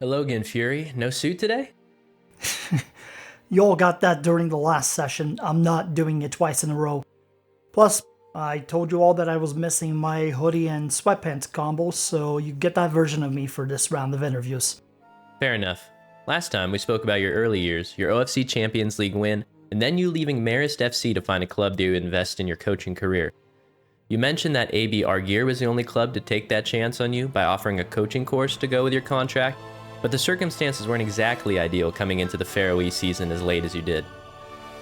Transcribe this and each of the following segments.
Hello again, Fury. No suit today? You all got that during the last session. I'm not doing it twice in a row. Plus, I told you all that I was missing my hoodie and sweatpants combo, so you get that version of me for this round of interviews. Fair enough. Last time we spoke about your early years, your OFC Champions League win, and then you leaving Marist FC to find a club to invest in your coaching career. You mentioned that AB Argeir was the only club to take that chance on you by offering a coaching course to go with your contract, but the circumstances weren't exactly ideal coming into the Faroe season as late as you did.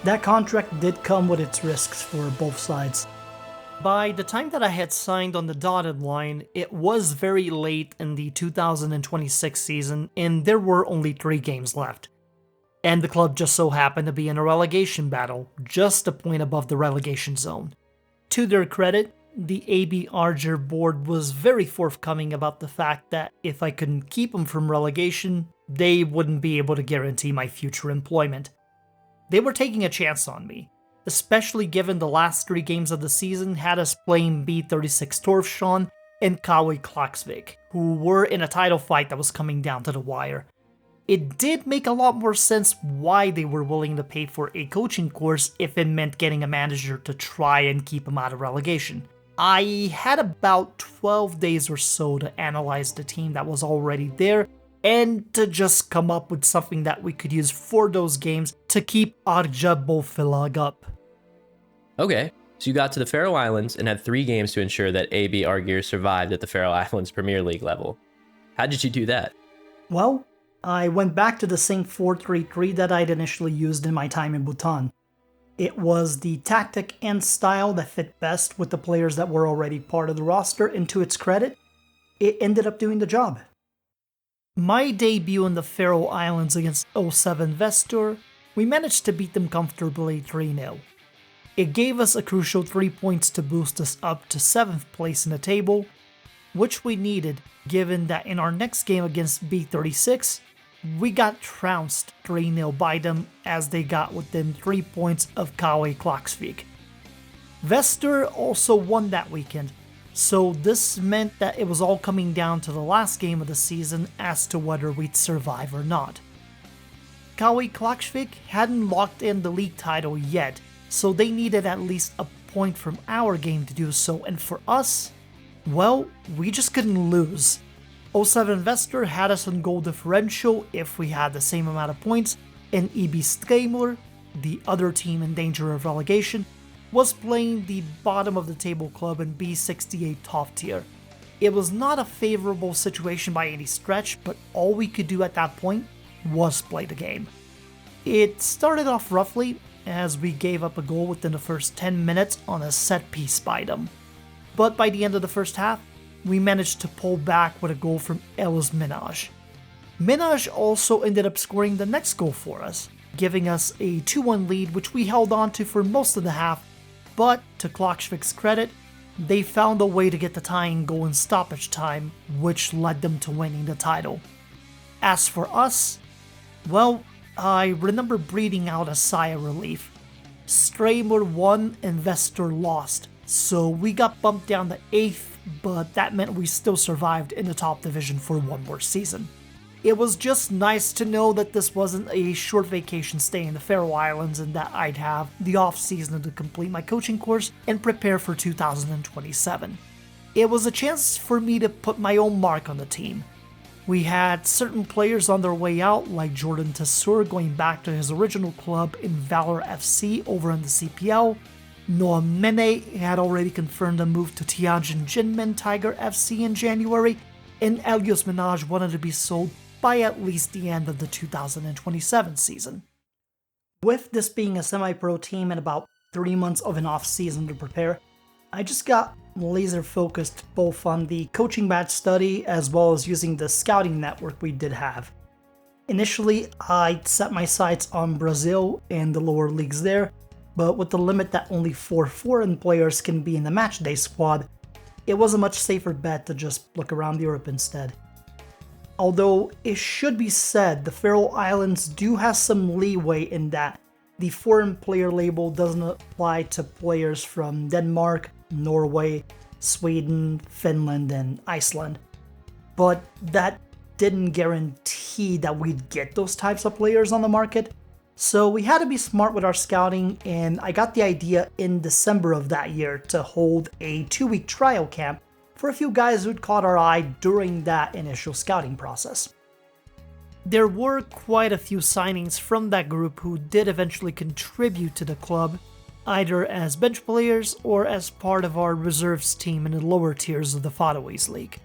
That contract did come with its risks for both sides. By the time that I had signed on the dotted line, it was very late in the 2026 season, and there were only 3 games left. And the club just so happened to be in a relegation battle, just a point above the relegation zone. To their credit, the AB Argeir board was very forthcoming about the fact that if I couldn't keep them from relegation, they wouldn't be able to guarantee my future employment. They were taking a chance on me, especially given the last 3 games of the season had us playing B36 Torfsson and Kawi Klaksvik, who were in a title fight that was coming down to the wire. It did make a lot more sense why they were willing to pay for a coaching course if it meant getting a manager to try and keep him out of relegation. I had about 12 days or so to analyze the team that was already there and to just come up with something that we could use for those games to keep Arja Bofilag up. Okay, so you got to the Faroe Islands and had 3 games to ensure that AB Argeir survived at the Faroe Islands Premier League level. How did you do that? Well, I went back to the same 4-3-3 that I'd initially used in my time in Bhutan. It was the tactic and style that fit best with the players that were already part of the roster, and to its credit, it ended up doing the job. My debut in the Faroe Islands against 07 Vestur, we managed to beat them comfortably 3-0. It gave us a crucial 3 points to boost us up to 7th place in the table, which we needed given that in our next game against B36, we got trounced 3-0 by them as they got within 3 points of Kawi Klaksvik. Vestur also won that weekend, so this meant that it was all coming down to the last game of the season as to whether we'd survive or not. Kawi Klaksvik hadn't locked in the league title yet, so they needed at least a point from our game to do so, and for us, well, we just couldn't lose. 07 Vestur had us on goal differential if we had the same amount of points, and EB Stramler, the other team in danger of relegation, was playing the bottom of the table club in B68 top tier. It was not a favorable situation by any stretch, but all we could do at that point was play the game. It started off roughly as we gave up a goal within the first 10 minutes on a set piece by them. But by the end of the first half, we managed to pull back with a goal from Elis Minaj. Minaj also ended up scoring the next goal for us, giving us a 2-1 lead which we held on to for most of the half, but to Klaksvik's credit, they found a way to get the tying goal in stoppage time, which led them to winning the title. As for us, well, I remember breathing out a sigh of relief. Stramler won and Vestur lost, so we got bumped down to 8th, but that meant we still survived in the top division for one more season. It was just nice to know that this wasn't a short vacation stay in the Faroe Islands and that I'd have the off-season to complete my coaching course and prepare for 2027. It was a chance for me to put my own mark on the team. We had certain players on their way out, like Jordan Tassur going back to his original club in Valor FC over in the CPL. Noah Mene had already confirmed a move to Tianjin Jinmen Tiger FC in January, and Elios Minaj wanted to be sold by at least the end of the 2027 season. With this being a semi-pro team and about 3 months of an off-season to prepare, I just got laser focused both on the coaching batch study as well as using the scouting network we did have. Initially, I set my sights on Brazil and the lower leagues there, but with the limit that only 4 foreign players can be in the matchday squad, it was a much safer bet to just look around Europe instead. Although it should be said, the Faroe Islands do have some leeway in that the foreign player label doesn't apply to players from Denmark, Norway, Sweden, Finland, and Iceland. But that didn't guarantee guaranteed that we'd get those types of players on the market. So we had to be smart with our scouting, and I got the idea in December of that year to hold a 2-week trial camp for a few guys who'd caught our eye during that initial scouting process. There were quite a few signings from that group who did eventually contribute to the club, either as bench players or as part of our reserves team in the lower tiers of the Faroe Islands League.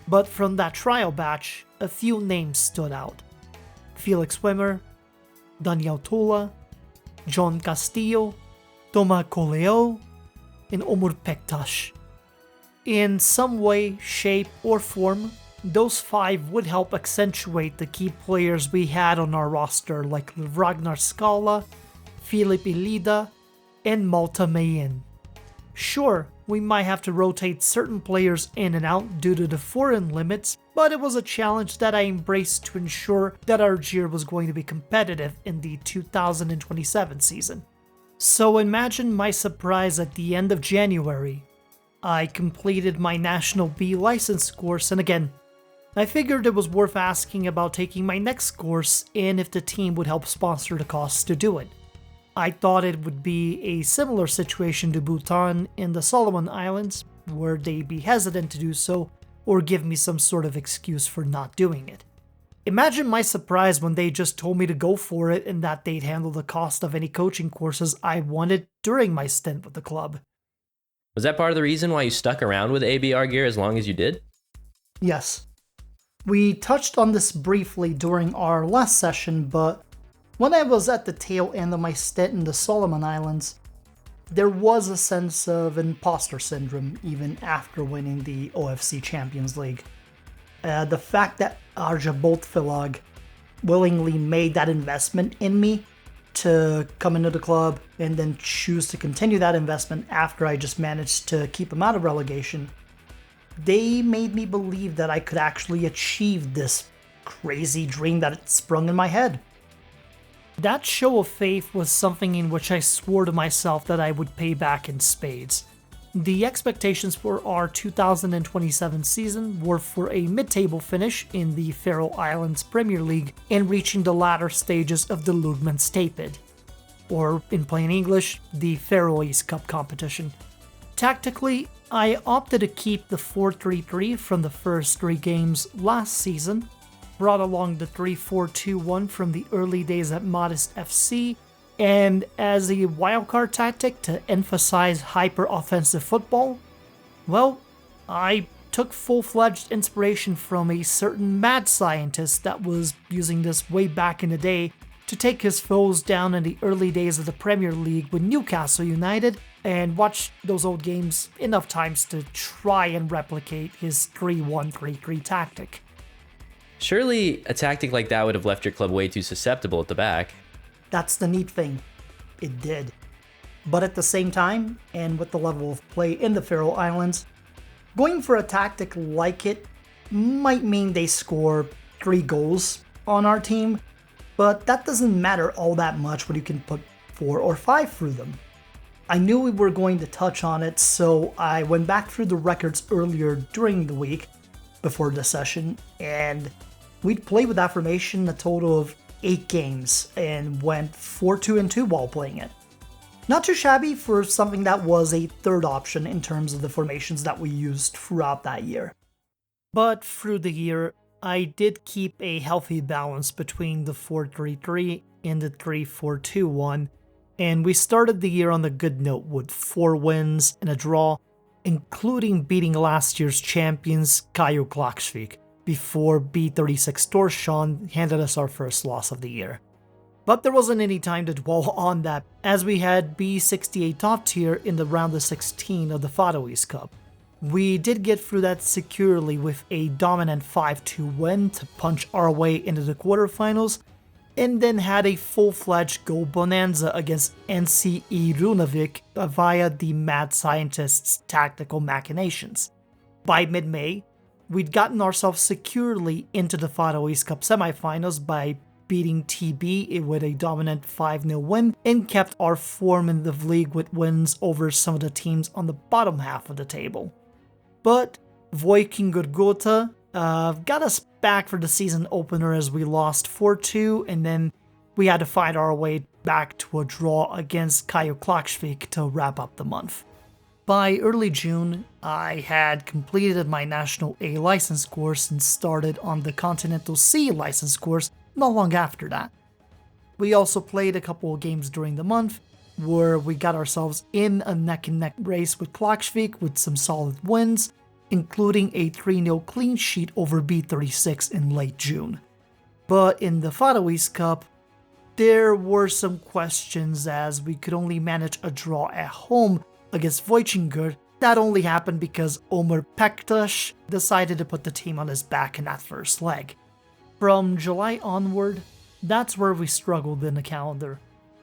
But from that trial batch, a few names stood out. Felix Wimmer, Daniel Tola, John Castillo, Toma Coleo, and Omur Pektas. In some way, shape, or form, those 5 would help accentuate the key players we had on our roster like Ragnar Skala, Filip Ilida, and Malta Mayin. Sure, we might have to rotate certain players in and out due to the foreign limits, but it was a challenge that I embraced to ensure that our year was going to be competitive in the 2027 season. So imagine my surprise at the end of January. I completed my National B license course, and again, I figured it was worth asking about taking my next course and if the team would help sponsor the costs to do it. I thought it would be a similar situation to Bhutan in the Solomon Islands, where they'd be hesitant to do so or give me some sort of excuse for not doing it. Imagine my surprise when they just told me to go for it and that they'd handle the cost of any coaching courses I wanted during my stint with the club. Was that part of the reason why you stuck around with AB Argeir as long as you did? Yes. We touched on this briefly during our last session, but when I was at the tail end of my stint in the Solomon Islands, there was a sense of imposter syndrome even after winning the OFC Champions League. The fact that Arja Boltfelag willingly made that investment in me to come into the club and then choose to continue that investment after I just managed to keep him out of relegation, they made me believe that I could actually achieve this crazy dream that had sprung in my head. That show of faith was something in which I swore to myself that I would pay back in spades. The expectations for our 2027 season were for a mid-table finish in the Faroe Islands Premier League and reaching the latter stages of the Lugmanstapid, or in plain English, the Faroese Cup competition. Tactically, I opted to keep the 4-3-3 from the first 3 games last season, brought along the 3-4-2-1 from the early days at Modest FC, and as a wildcard tactic to emphasize hyper-offensive football, well, I took full-fledged inspiration from a certain mad scientist that was using this way back in the day to take his foes down in the early days of the Premier League with Newcastle United, and watch those old games enough times to try and replicate his 3-1-3-3 tactic. Surely a tactic like that would have left your club way too susceptible at the back. That's the neat thing. It did. But at the same time, and with the level of play in the Faroe Islands, going for a tactic like it might mean they score 3 goals on our team, but that doesn't matter all that much when you can put 4 or 5 through them. I knew we were going to touch on it, so I went back through the records earlier during the week before the session, and we'd played with that formation a total of 8 games and went 4-2-2 while playing it. Not too shabby for something that was a third option in terms of the formations that we used throughout that year. But through the year, I did keep a healthy balance between the 4-3-3 and the 3-4-2-1, and we started the year on a good note with 4 wins and a draw, including beating last year's champions Kayo Klaksvik, before B36 Torshavn handed us our first loss of the year. But there wasn't any time to dwell on that, as we had B68 top tier in the round of 16 of the Faroese Cup. We did get through that securely with a dominant 5-2 win to punch our way into the quarterfinals, and then had a full-fledged goal bonanza against NCE Runavik via the mad scientist's tactical machinations. By mid-May, we'd gotten ourselves securely into the Faroese Cup semifinals by beating TB with a dominant 5-0 win, and kept our form in the league with wins over some of the teams on the bottom half of the table. But Viking Gurgota got us back for the season opener as we lost 4-2, and then we had to fight our way back to a draw against Klaksvik to wrap up the month. By early June, I had completed my National A license course and started on the Continental C license course not long after that. We also played a couple of games during the month where we got ourselves in a neck-and-neck race with Klaksvik with some solid wins, including a 3-0 clean sheet over B36 in late June. But in the Faroe Islands Cup, there were some questions as we could only manage a draw at home against Vojtingur. That only happened because Omar Pektas decided to put the team on his back in that first leg. From July onward, that's where we struggled in the calendar.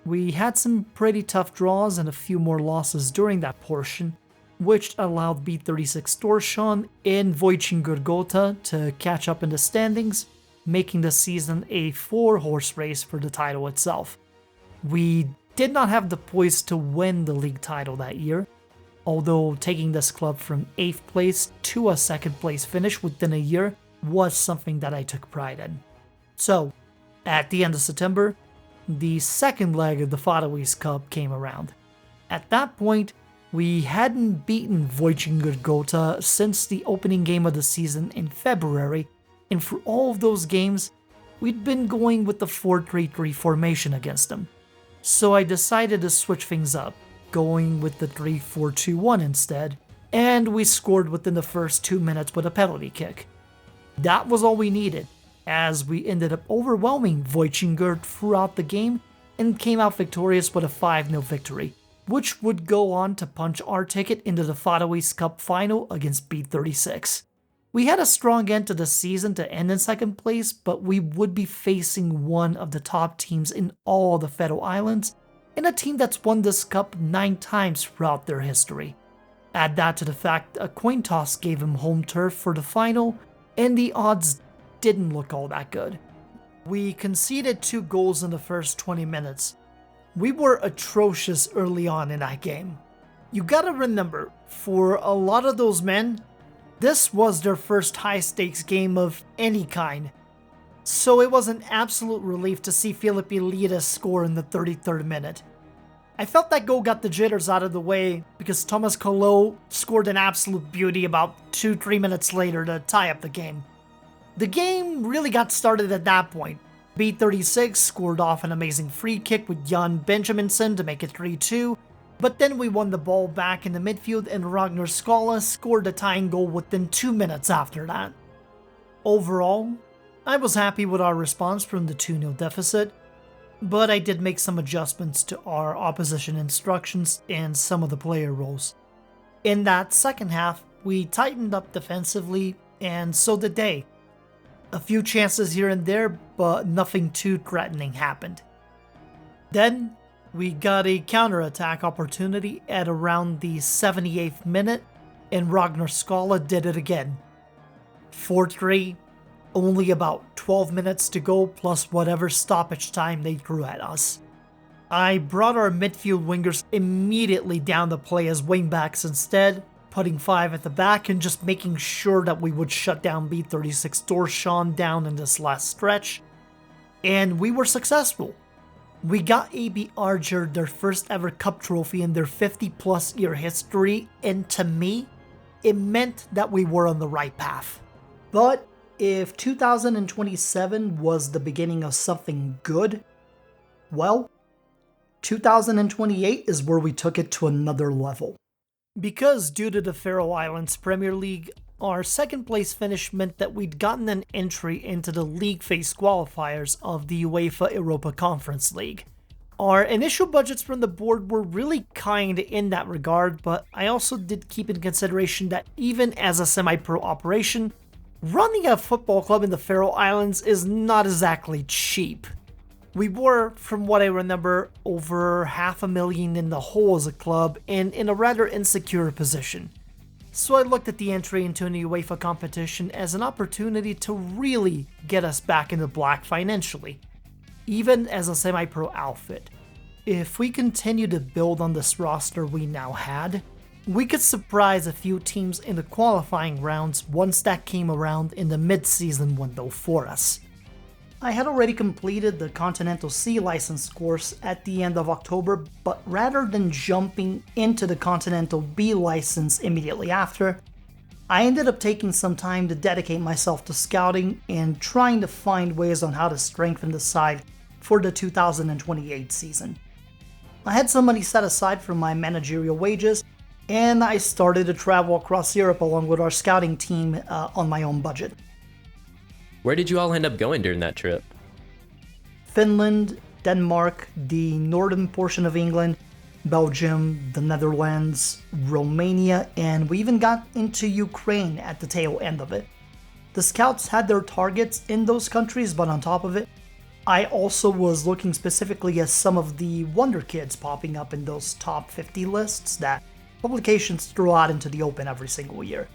We had some pretty tough draws and a few more losses during that portion, which allowed B36 Torshavn and Vojtingur Gotha to catch up in the standings, making the season a 4-horse race for the title itself. We did not have the poise to win the league title that year, although taking this club from 8th place to a 2nd place finish within a year was something that I took pride in. So, at the end of September, the second leg of the Faroe Islands Cup came around. At that point, we hadn't beaten Vojtingur Gotha since the opening game of the season in February, and for all of those games, we'd been going with the 4-3-3 formation against them. So I decided to switch things up, going with the 3-4-2-1 instead, and we scored within the first 2 minutes with a penalty kick. That was all we needed, as we ended up overwhelming Vojtingur throughout the game and came out victorious with a 5-0 victory, which would go on to punch our ticket into the Faroe Islands Cup final against B36. We had a strong end to the season to end in 2nd place, but we would be facing one of the top teams in all the Faroe Islands, and a team that's won this cup 9 times throughout their history. Add that to the fact a coin toss gave him home turf for the final, and the odds didn't look all that good. We conceded 2 goals in the first 20 minutes. We were atrocious early on in that game. You gotta remember, for a lot of those men, this was their first high-stakes game of any kind, so it was an absolute relief to see Filip Elias score in the 33rd minute. I felt that goal got the jitters out of the way because Thomas Kolo scored an absolute beauty about 2-3 minutes later to tie up the game. The game really got started at that point. B36 scored off an amazing free kick with Jan Benjaminson to make it 3-2, but then we won the ball back in the midfield and Ragnar Skala scored a tying goal within 2 minutes after that. Overall, I was happy with our response from the 2-0 deficit, but I did make some adjustments to our opposition instructions and some of the player roles. In that second half, we tightened up defensively, and so did they. A few chances here and there, but nothing too threatening happened. Then, we got a counterattack opportunity at around the 78th minute, and Ragnar Skala did it again. 4-3, only about 12 minutes to go plus whatever stoppage time they threw at us. I brought our midfield wingers immediately down to play as wingbacks instead, putting 5 at the back and just making sure that we would shut down B36 Torshavn down in this last stretch. And we were successful. We got AB Arger their first ever cup trophy in their 50-plus year history, and to me, it meant that we were on the right path. But if 2027 was the beginning of something good, well, 2028 is where we took it to another level. Because due to the Faroe Islands Premier League, our 2nd place finish meant that we'd gotten an entry into the league phase qualifiers of the UEFA Europa Conference League. Our initial budgets from the board were really kind in that regard, but I also did keep in consideration that even as a semi-pro operation, running a football club in the Faroe Islands is not exactly cheap. We were, from what I remember, over $500,000 in the hole as a club and in a rather insecure position. So I looked at the entry into an UEFA competition as an opportunity to really get us back in the black financially, even as a semi-pro outfit. If we continue to build on this roster we now had, we could surprise a few teams in the qualifying rounds once that came around in the mid-season window for us. I had already completed the Continental C license course at the end of October, but rather than jumping into the Continental B license immediately after, I ended up taking some time to dedicate myself to scouting and trying to find ways on how to strengthen the side for the 2028 season. I had some money set aside for my managerial wages, and I started to travel across Europe along with our scouting team on my own budget. Where did you all end up going during that trip? Finland, Denmark, the northern portion of England, Belgium, the Netherlands, Romania, and we even got into Ukraine at the tail end of it. The scouts had their targets in those countries, but on top of it, I also was looking specifically at some of the wonder kids popping up in those top 50 lists that publications throw out into the open every single year,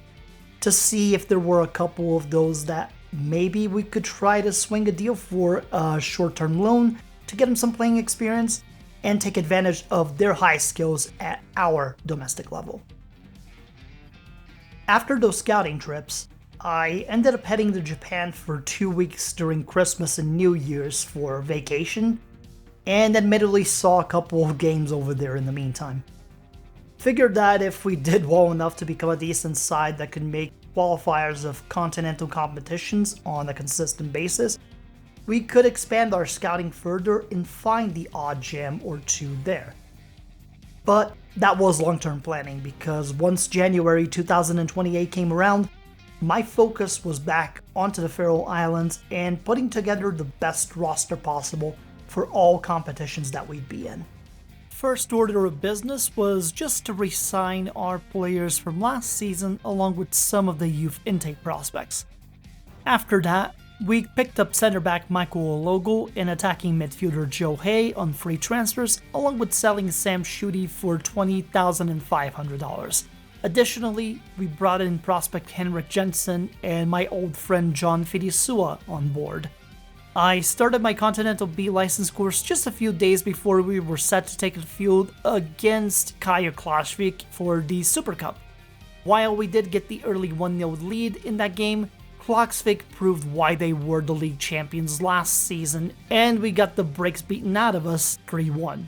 to see if there were a couple of those that maybe we could try to swing a deal for a short-term loan to get them some playing experience and take advantage of their high skills at our domestic level. After those scouting trips, I ended up heading to Japan for 2 weeks during Christmas and New Year's for vacation, and admittedly saw a couple of games over there in the meantime. Figured that if we did well enough to become a decent side that could make qualifiers of continental competitions on a consistent basis, we could expand our scouting further and find the odd gem or two there. But that was long-term planning, because once January 2028 came around, my focus was back onto the Faroe Islands and putting together the best roster possible for all competitions that we'd be in. First order of business was just to re-sign our players from last season along with some of the youth intake prospects. After that, we picked up center back Michael Ologo and attacking midfielder Joe Hay on free transfers, along with selling Sam Schutte for $20,500. Additionally, we brought in prospect Henrik Jensen and my old friend John Fidisua on board. I started my Continental B license course just a few days before we were set to take the field against Kaja Klasvik for the Super Cup. While we did get the early 1-0 lead in that game, Klaksvik proved why they were the league champions last season, and we got the brakes beaten out of us 3-1.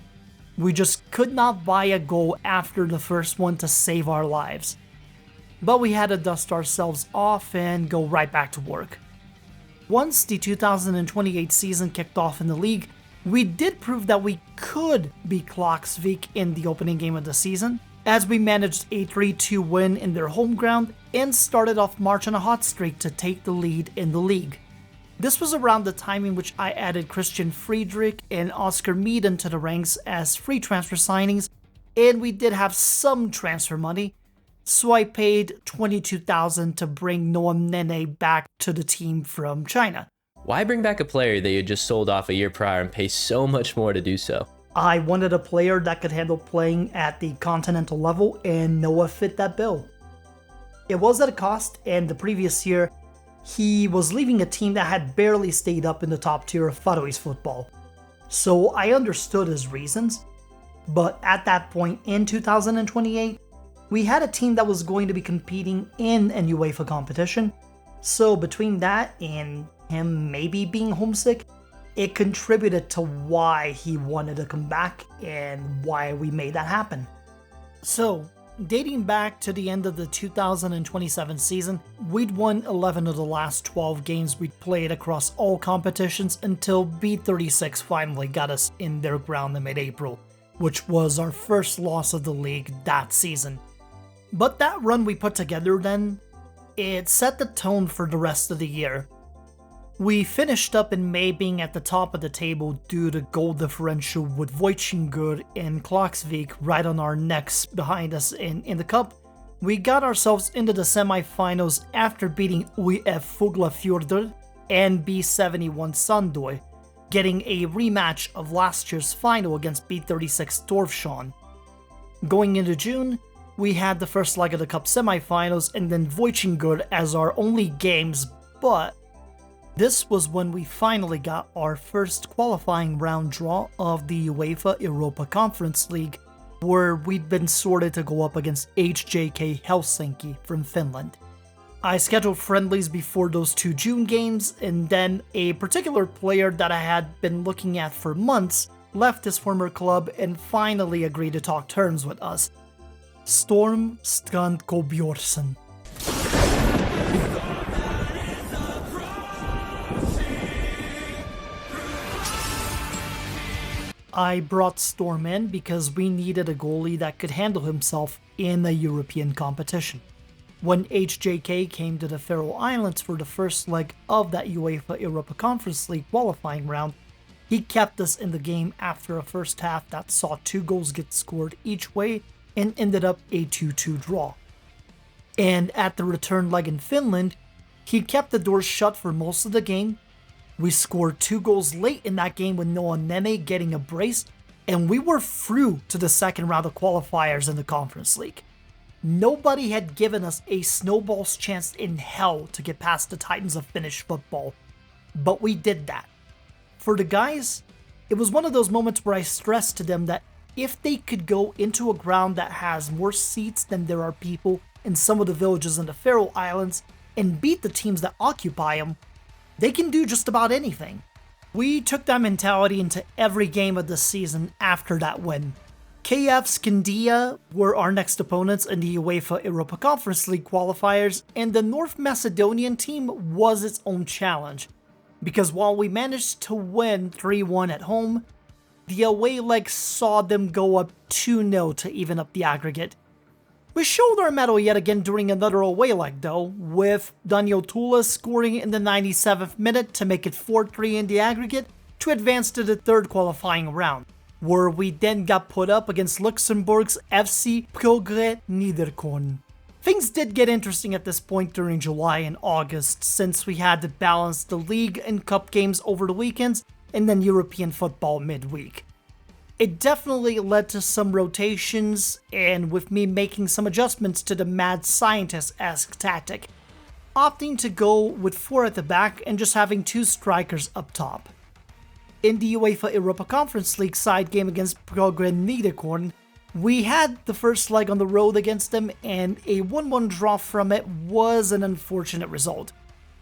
We just could not buy a goal after the first one to save our lives. But we had to dust ourselves off and go right back to work. Once the 2028 season kicked off in the league, we did prove that we could beat Klaksvik in the opening game of the season, as we managed a 3-2 win in their home ground and started off March on a hot streak to take the lead in the league. This was around the time in which I added Christian Friedrich and Oscar Meaden to the ranks as free transfer signings, and we did have some transfer money, so I paid $22,000 to bring Noam Nene back to the team from China. Why bring back a player that you just sold off a year prior and pay so much more to do so? I wanted a player that could handle playing at the continental level, and Noah fit that bill. It was at a cost, and the previous year, he was leaving a team that had barely stayed up in the top tier of Faroese football. So I understood his reasons, but at that point in 2028, we had a team that was going to be competing in an UEFA competition, so between that and him maybe being homesick, it contributed to why he wanted to come back and why we made that happen. So, dating back to the end of the 2027 season, we'd won 11 of the last 12 games we'd played across all competitions until B36 finally got us in their ground in mid-April, which was our first loss of the league that season. But that run we put together then, it set the tone for the rest of the year. We finished up in May being at the top of the table due to goal differential with Vojtsingur and Klaksvik right on our necks behind us in the cup. We got ourselves into the semifinals after beating UF Fuglafjordur and B71 Sandoy, getting a rematch of last year's final against B36 Torvsjön. Going into June, we had the first leg of the cup semifinals and then Vojtsingur as our only games, but this was when we finally got our first qualifying round draw of the UEFA Europa Conference League where we'd been sorted to go up against HJK Helsinki from Finland. I scheduled friendlies before those 2 June games, and then a particular player that I had been looking at for months left his former club and finally agreed to talk terms with us. Storm Strandko Bjorsen. I brought Storm in because we needed a goalie that could handle himself in a European competition. When HJK came to the Faroe Islands for the first leg of that UEFA Europa Conference League qualifying round, he kept us in the game after a first half that saw 2 goals get scored each way and ended up a 2-2 draw. And at the return leg in Finland, he kept the doors shut for most of the game. We scored 2 goals late in that game with Noah Nene getting a brace, and we were through to the second round of qualifiers in the Conference League. Nobody had given us a snowball's chance in hell to get past the Titans of Finnish football, but we did that. For the guys, it was one of those moments where I stressed to them that if they could go into a ground that has more seats than there are people in some of the villages in the Faroe Islands and beat the teams that occupy them, they can do just about anything. We took that mentality into every game of the season after that win. KF Skandia were our next opponents in the UEFA Europa Conference League qualifiers, and the North Macedonian team was its own challenge, because while we managed to win 3-1 at home, the away leg saw them go up 2-0 to even up the aggregate. We showed our mettle yet again during another away leg though, with Daniel Tula scoring in the 97th minute to make it 4-3 in the aggregate to advance to the third qualifying round, where we then got put up against Luxembourg's FC Progrès Niederkorn. Things did get interesting at this point during July and August, since we had to balance the league and cup games over the weekends and then European football midweek. It definitely led to some rotations, and with me making some adjustments to the mad scientist-esque tactic, opting to go with 4 at the back and just having 2 strikers up top. In the UEFA Europa Conference League side game against Progrès Niederkorn, we had the first leg on the road against them, and a 1-1 draw from it was an unfortunate result,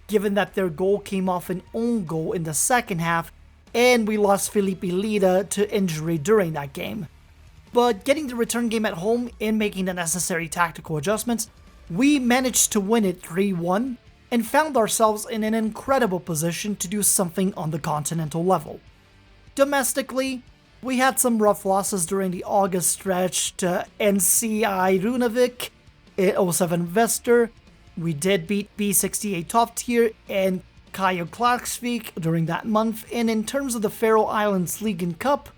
given that their goal came off an own goal in the second half, and we lost Felipe Lida to injury during that game. But getting the return game at home and making the necessary tactical adjustments, we managed to win it 3-1 and found ourselves in an incredible position to do something on the continental level. Domestically, we had some rough losses during the August stretch to NCI Runavik, 07 Vester. We did beat B68 Top Tier and Kajo Klaksvik during that month, and in terms of the Faroe Islands League and Cup,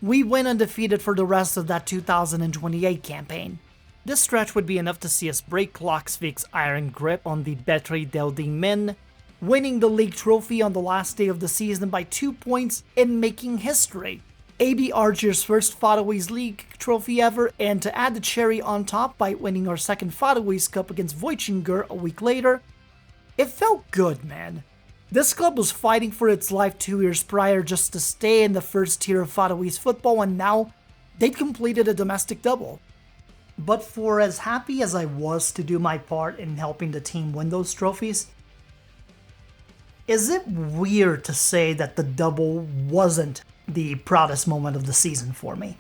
we went undefeated for the rest of that 2028 campaign. This stretch would be enough to see us break Klaksvik's iron grip on the Betri Delding men, winning the league trophy on the last day of the season by 2 points and making history. AB Arger's first Faroese League trophy ever, and to add the cherry on top by winning our second Faroese Cup against Voichingur a week later. It felt good, man. This club was fighting for its life 2 years prior just to stay in the first tier of Faroese football, and now they'd completed a domestic double. But for as happy as I was to do my part in helping the team win those trophies, is it weird to say that the double wasn't the proudest moment of the season for me?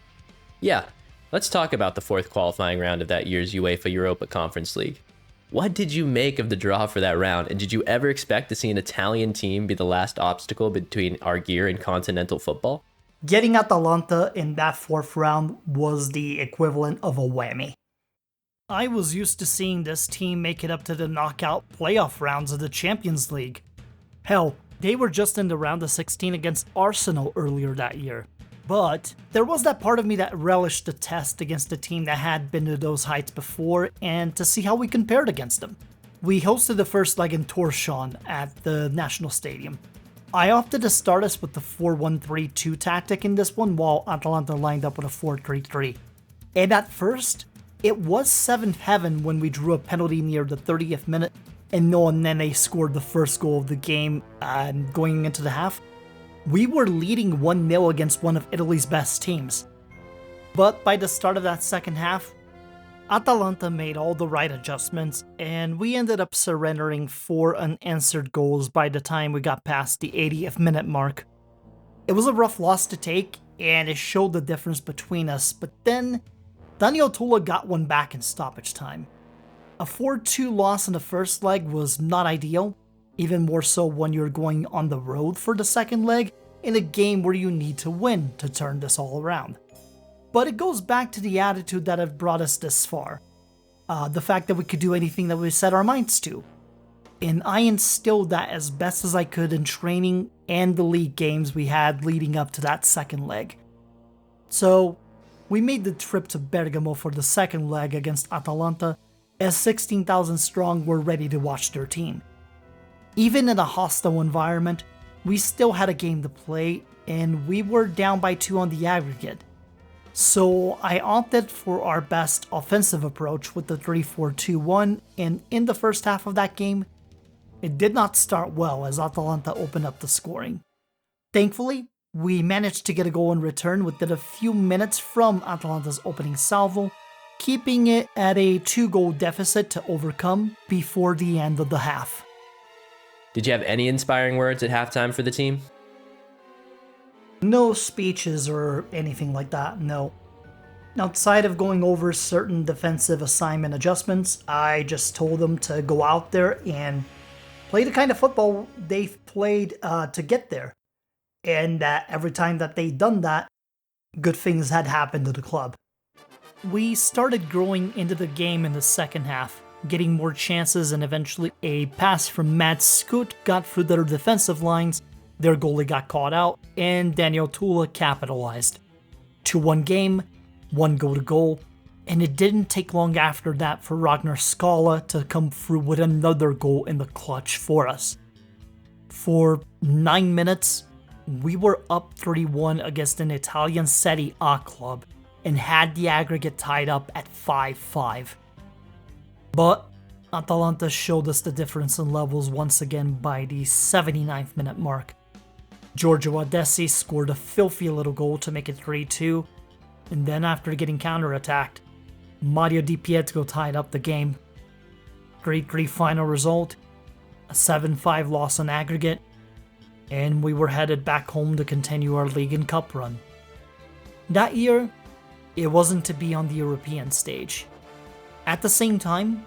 Yeah, let's talk about the 4th qualifying round of that year's UEFA Europa Conference League. What did you make of the draw for that round, and did you ever expect to see an Italian team be the last obstacle between Argeir and continental football? Getting Atalanta in that 4th round was the equivalent of a whammy. I was used to seeing this team make it up to the knockout playoff rounds of the Champions League. Hell, they were just in the round of 16 against Arsenal earlier that year. But there was that part of me that relished the test against a team that had been to those heights before, and to see how we compared against them. We hosted the first leg in Tórshavn at the National Stadium. I opted to start us with the 4-1-3-2 tactic in this one, while Atalanta lined up with a 4-3-3. And at first, it was 7th heaven when we drew a penalty near the 30th minute, and Noah Nene scored the first goal of the game going into the half. We were leading 1-0 against one of Italy's best teams. But by the start of that second half, Atalanta made all the right adjustments, and we ended up surrendering 4 unanswered goals by the time we got past the 80th minute mark. It was a rough loss to take, and it showed the difference between us, but then Daniel Tula got one back in stoppage time. A 4-2 loss in the first leg was not ideal, even more so when you're going on the road for the second leg in a game where you need to win to turn this all around. But it goes back to the attitude that have brought us this far. The fact that we could do anything that we set our minds to. And I instilled that as best as I could in training and the league games we had leading up to that second leg. So, we made the trip to Bergamo for the second leg against Atalanta, as 16,000 strong were ready to watch their team. Even in a hostile environment, we still had a game to play, and we were down by 2 on the aggregate. So I opted for our best offensive approach with the 3-4-2-1, and in the first half of that game, it did not start well as Atalanta opened up the scoring. Thankfully, we managed to get a goal in return within a few minutes from Atalanta's opening salvo, keeping it at a 2-goal deficit to overcome before the end of the half. Did you have any inspiring words at halftime for the team? No speeches or anything like that, no. Outside of going over certain defensive assignment adjustments, I just told them to go out there and play the kind of football they've played to get there. And that every time that they'd done that, good things had happened to the club. We started growing into the game in the second half, getting more chances, and eventually a pass from Matt Scoot got through their defensive lines. Their goalie got caught out, and Daniel Tula capitalized. 2-1 game, 1 goal, and it didn't take long after that for Ragnar Skala to come through with another goal in the clutch for us. For 9 minutes, we were up 3-1 against an Italian Serie A club, and had the aggregate tied up at 5-5. But Atalanta showed us the difference in levels once again by the 79th minute mark. Giorgio Adessi scored a filthy little goal to make it 3-2, and then after getting counterattacked, Mario Di Pietro tied up the game. 3-3 final result, a 7-5 loss on aggregate, and we were headed back home to continue our league and cup run. That year, it wasn't to be on the European stage. At the same time,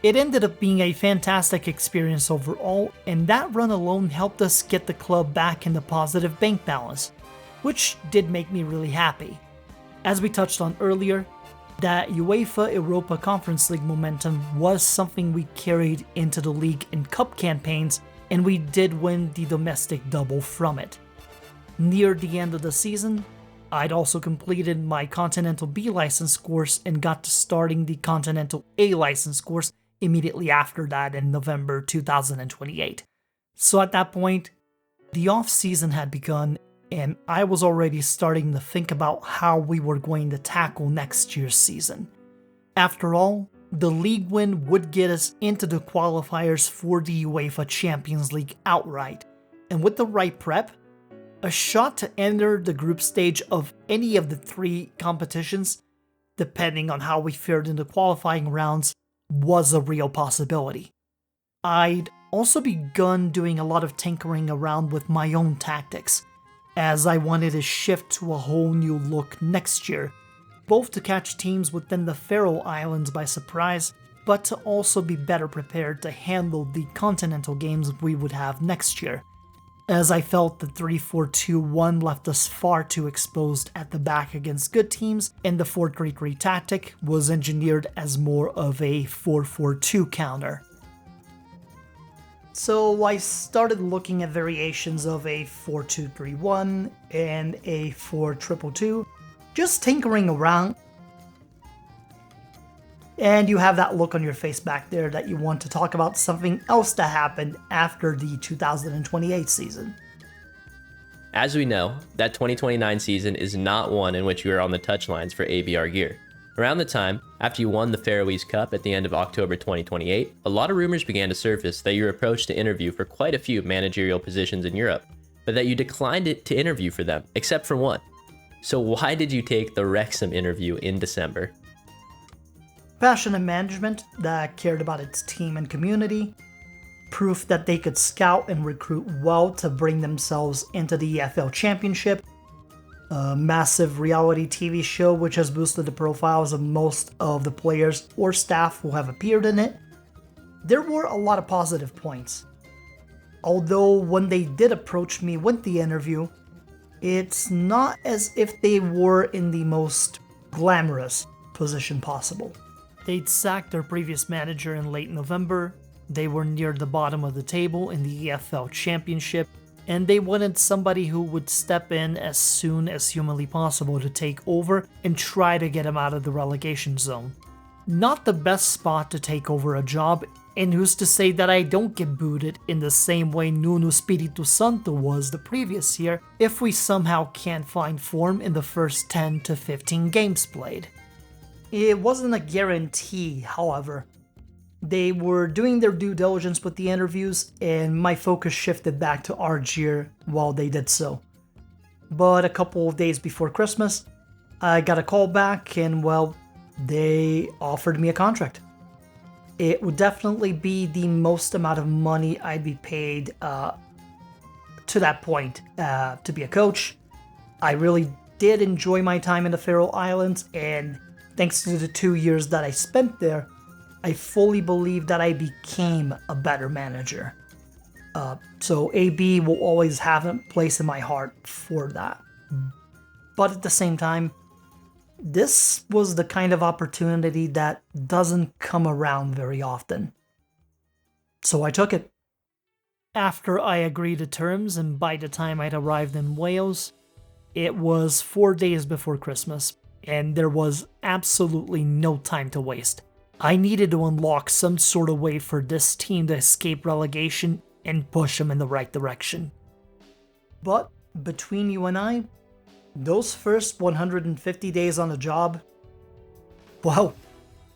it ended up being a fantastic experience overall, and that run alone helped us get the club back in the positive bank balance, which did make me really happy. As we touched on earlier, that UEFA Europa Conference League momentum was something we carried into the league and cup campaigns, and we did win the domestic double from it. Near the end of the season, I'd also completed my Continental B license course and got to starting the Continental A license course immediately after that in November 2028. So at that point, the off-season had begun, and I was already starting to think about how we were going to tackle next year's season. After all, the league win would get us into the qualifiers for the UEFA Champions League outright, and with the right prep, a shot to enter the group stage of any of the 3 competitions, depending on how we fared in the qualifying rounds, was a real possibility. I'd also begun doing a lot of tinkering around with my own tactics, as I wanted to shift to a whole new look next year, both to catch teams within the Faroe Islands by surprise, but to also be better prepared to handle the continental games we would have next year, as I felt the 3-4-2-1 left us far too exposed at the back against good teams, and the 4-3-3 tactic was engineered as more of a 4-4-2 counter. So I started looking at variations of a 4-2-3-1 and a 4-2-2-2, just tinkering around. And you have that look on your face back there that you want to talk about something else that happened after the 2028 season. As we know, that 2029 season is not one in which you are on the touchlines for ABR gear. Around the time, after you won the Faroese Cup at the end of October 2028, a lot of rumors began to surface that you were approached to interview for quite a few managerial positions in Europe, but that you declined it to interview for them, except for one. So why did you take the Wrexham interview in December? Passionate management that cared about its team and community, proof that they could scout and recruit well to bring themselves into the EFL Championship, a massive reality TV show which has boosted the profiles of most of the players or staff who have appeared in it. There were a lot of positive points. Although when they did approach me with the interview, it's not as if they were in the most glamorous position possible. They'd sacked their previous manager in late November, they were near the bottom of the table in the EFL Championship, and they wanted somebody who would step in as soon as humanly possible to take over and try to get them out of the relegation zone. Not the best spot to take over a job, and who's to say that I don't get booted in the same way Nuno Espírito Santo was the previous year if we somehow can't find form in the first 10 to 15 games played. It wasn't a guarantee, however. They were doing their due diligence with the interviews, and my focus shifted back to Argier while they did so. But a couple of days before Christmas, I got a call back and, well, they offered me a contract. It would definitely be the most amount of money I'd be paid to that point to be a coach. I really did enjoy my time in the Faroe Islands, and thanks to the 2 years that I spent there, I fully believe that I became a better manager. So AB will always have a place in my heart for that. But at the same time, this was the kind of opportunity that doesn't come around very often. So I took it. After I agreed to terms, and by the time I'd arrived in Wales, it was 4 days before Christmas, and there was absolutely no time to waste. I needed to unlock some sort of way for this team to escape relegation and push them in the right direction. But between you and I, those first 150 days on the job, well,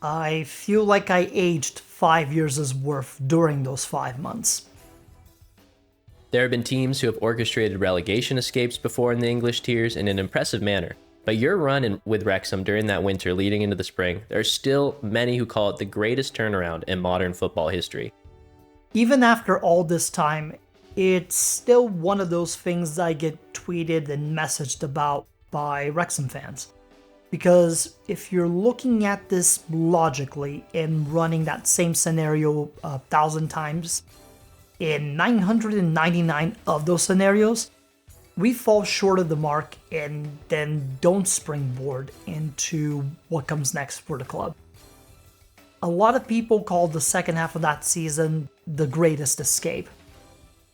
I feel like I aged 5 years' worth during those 5 months. There have been teams who have orchestrated relegation escapes before in the English tiers in an impressive manner. But your run with Wrexham during that winter leading into the spring, there are still many who call it the greatest turnaround in modern football history. Even after all this time, it's still one of those things I get tweeted and messaged about by Wrexham fans. Because if you're looking at this logically and running that same scenario 1,000 times, in 999 of those scenarios, we fall short of the mark and then don't springboard into what comes next for the club. A lot of people call the second half of that season the greatest escape.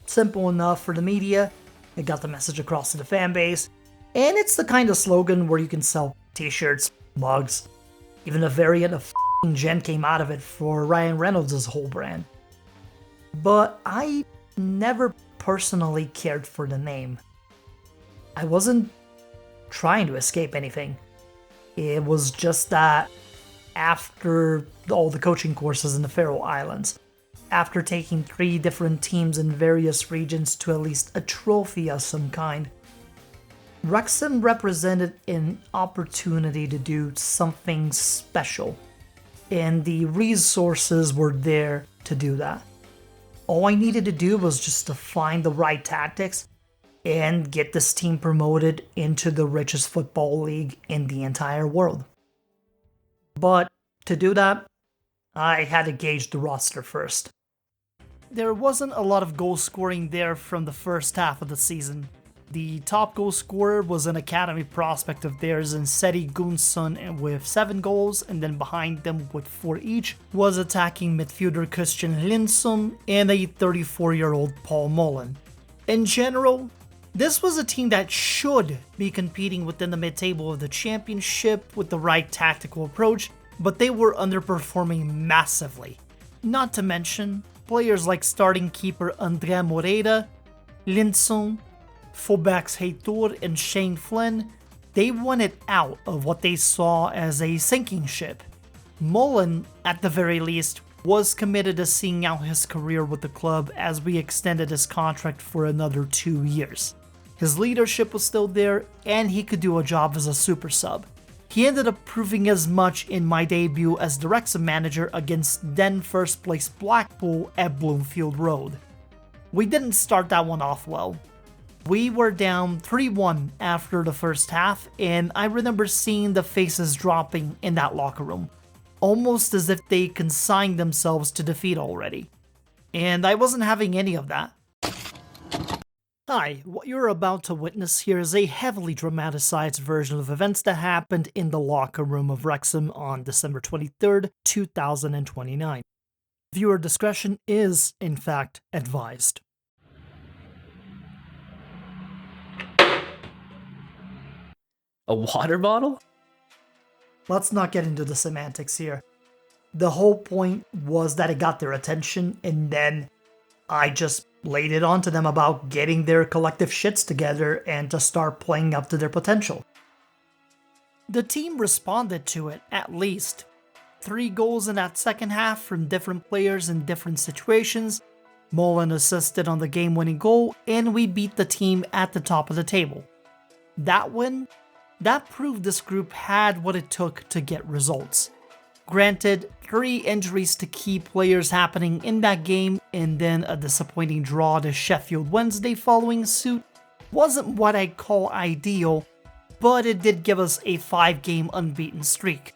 Simple enough for the media, it got the message across to the fan base, and it's the kind of slogan where you can sell t-shirts, mugs, even a variant of f***ing Gen came out of it for Ryan Reynolds' whole brand. But I never personally cared for the name. I wasn't trying to escape anything. It was just that after all the coaching courses in the Faroe Islands, after taking 3 different teams in various regions to at least a trophy of some kind, Wrexham represented an opportunity to do something special, and the resources were there to do that. All I needed to do was just to find the right tactics and get this team promoted into the richest football league in the entire world. But to do that, I had to gauge the roster first. There wasn't a lot of goal scoring there from the first half of the season. The top goal scorer was an academy prospect of theirs in Seti Gunson with 7 goals, and then behind them with 4 each was attacking midfielder Christian Lindsson and a 34-year-old Paul Mullen. In general, this was a team that should be competing within the mid-table of the championship with the right tactical approach, but they were underperforming massively. Not to mention, players like starting keeper André Moreira, Lindsson, fullbacks Heitor and Shane Flynn, they wanted out of what they saw as a sinking ship. Mullen, at the very least, was committed to seeing out his career with the club as we extended his contract for another 2 years. His leadership was still there, and he could do a job as a super sub. He ended up proving as much in my debut as the Wrexham manager against then first place Blackpool at Bloomfield Road. We didn't start that one off well. We were down 3-1 after the first half, and I remember seeing the faces dropping in that locker room, almost as if they consigned themselves to defeat already. And I wasn't having any of that. Hi, what you're about to witness here is a heavily dramatized version of events that happened in the locker room of Wrexham on December 23rd, 2029. Viewer discretion is, in fact, advised. A water bottle? Let's not get into the semantics here. The whole point was that it got their attention, and then I just laid it on to them about getting their collective shits together and to start playing up to their potential. The team responded to it, at least. 3 goals in that second half from different players in different situations. Mullen assisted on the game-winning goal, and we beat the team at the top of the table. That win? That proved this group had what it took to get results. Granted, 3 injuries to key players happening in that game, and then a disappointing draw to Sheffield Wednesday following suit wasn't what I'd call ideal, but it did give us a 5-game unbeaten streak,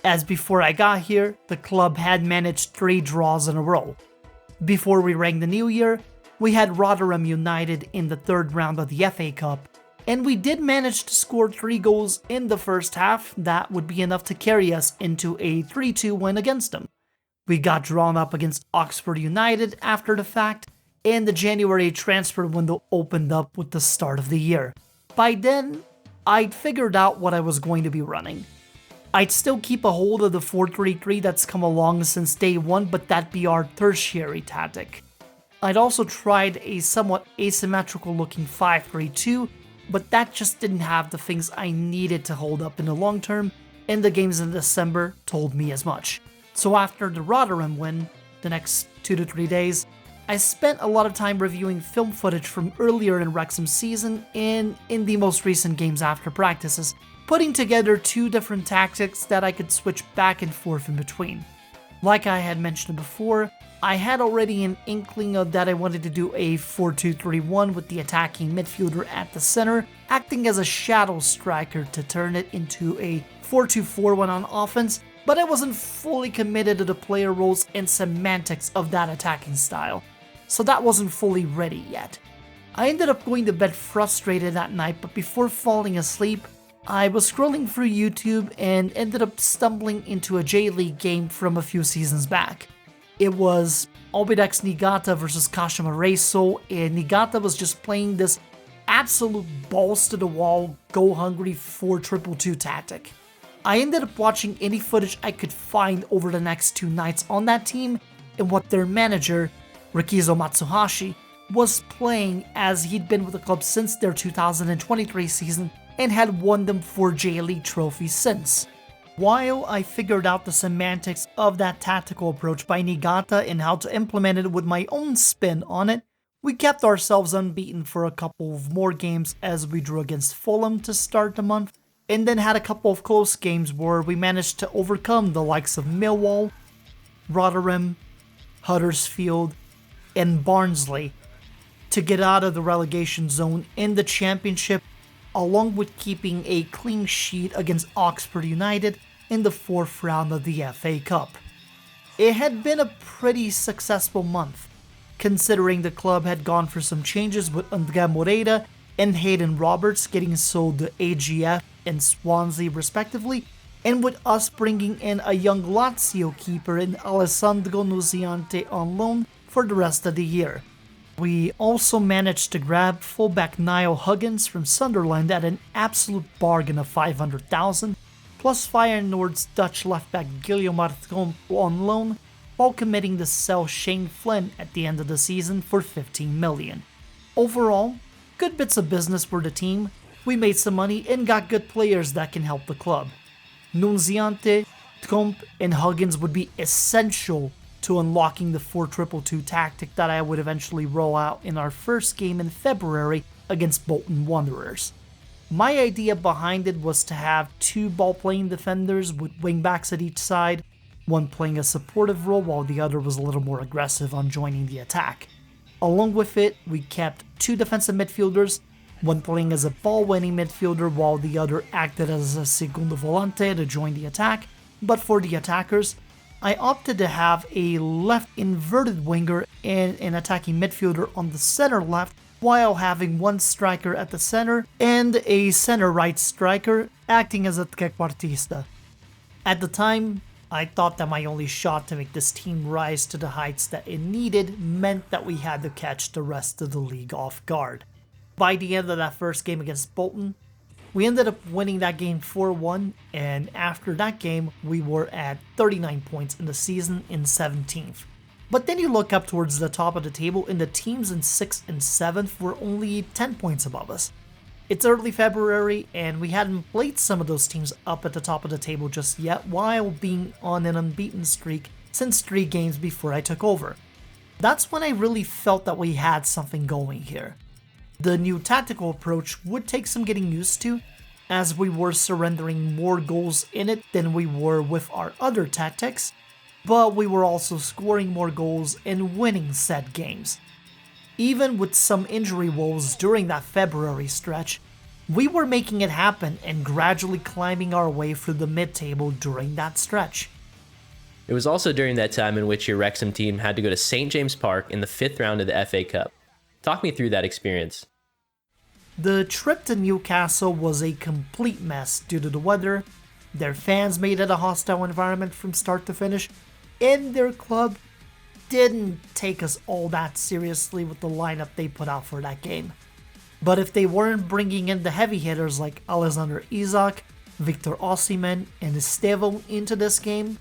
as before I got here, the club had managed 3 draws in a row. Before we rang the new year, we had Rotherham United in the 3rd round of the FA Cup, and we did manage to score 3 goals in the first half that would be enough to carry us into a 3-2 win against them. We got drawn up against Oxford United after the fact, and the January transfer window opened up with the start of the year. By then, I'd figured out what I was going to be running. I'd still keep a hold of the 4-3-3 that's come along since day one, but that'd be our tertiary tactic. I'd also tried a somewhat asymmetrical looking 5-3-2, but that just didn't have the things I needed to hold up in the long term, and the games in December told me as much. So after the Rotherham win, the next 2 to 3 days, I spent a lot of time reviewing film footage from earlier in Wrexham's season and in the most recent games after practices, putting together 2 different tactics that I could switch back and forth in between. Like I had mentioned before, I had already an inkling of that I wanted to do a 4-2-3-1 with the attacking midfielder at the center, acting as a shadow striker to turn it into a 4-2-4-1 on offense, but I wasn't fully committed to the player roles and semantics of that attacking style, so that wasn't fully ready yet. I ended up going to bed frustrated that night, but before falling asleep, I was scrolling through YouTube and ended up stumbling into a J-League game from a few seasons back. It was Albidex Niigata versus Kashima Reysol, and Niigata was just playing this absolute balls-to-the-wall, go-hungry 4-2-2 tactic. I ended up watching any footage I could find over the next 2 nights on that team and what their manager, Rikizo Matsuhashi, was playing, as he'd been with the club since their 2023 season and had won them 4 J-League trophies since. While I figured out the semantics of that tactical approach by Niigata and how to implement it with my own spin on it, we kept ourselves unbeaten for a couple of more games as we drew against Fulham to start the month, and then had a couple of close games where we managed to overcome the likes of Millwall, Rotherham, Huddersfield, and Barnsley to get out of the relegation zone in the Championship, along with keeping a clean sheet against Oxford United in the 4th round of the FA Cup. It had been a pretty successful month, considering the club had gone for some changes with Andrea Moreira and Hayden Roberts getting sold to AGF and Swansea respectively, and with us bringing in a young Lazio keeper in Alessandro Nuziante on loan for the rest of the year. We also managed to grab fullback Niall Huggins from Sunderland at an absolute bargain of $500,000, plus Feyenoord's Dutch left-back Guillaume Martin on loan, while committing to sell Shane Flynn at the end of the season for $15 million. Overall, good bits of business for the team. We made some money and got good players that can help the club. Nunziante, Tromp, and Huggins would be essential to unlocking the 4-2-2 tactic that I would eventually roll out in our first game in February against Bolton Wanderers. My idea behind it was to have two ball-playing defenders with wingbacks at each side, one playing a supportive role while the other was a little more aggressive on joining the attack. Along with it, we kept two defensive midfielders, one playing as a ball-winning midfielder while the other acted as a segundo volante to join the attack, but for the attackers, I opted to have a left inverted winger and an attacking midfielder on the center left while having one striker at the center and a center right striker acting as a trequartista. At the time, I thought that my only shot to make this team rise to the heights that it needed meant that we had to catch the rest of the league off guard. By the end of that first game against Bolton, we ended up winning that game 4-1, and after that game, we were at 39 points in the season in 17th. But then you look up towards the top of the table, and the teams in 6th and 7th were only 10 points above us. It's early February, and we hadn't played some of those teams up at the top of the table just yet, while being on an unbeaten streak since 3 games before I took over. That's when I really felt that we had something going here. The new tactical approach would take some getting used to, as we were surrendering more goals in it than we were with our other tactics, but we were also scoring more goals and winning said games. Even with some injury woes during that February stretch, we were making it happen and gradually climbing our way through the mid-table during that stretch. It was also during that time in which your Wrexham team had to go to St. James Park in the 5th round of the FA Cup. Talk me through that experience. The trip to Newcastle was a complete mess due to the weather. Their fans made it a hostile environment from start to finish, and their club didn't take us all that seriously with the lineup they put out for that game. But if they weren't bringing in the heavy hitters like Alexander Isak, Victor Osimhen, and Estevão into this game,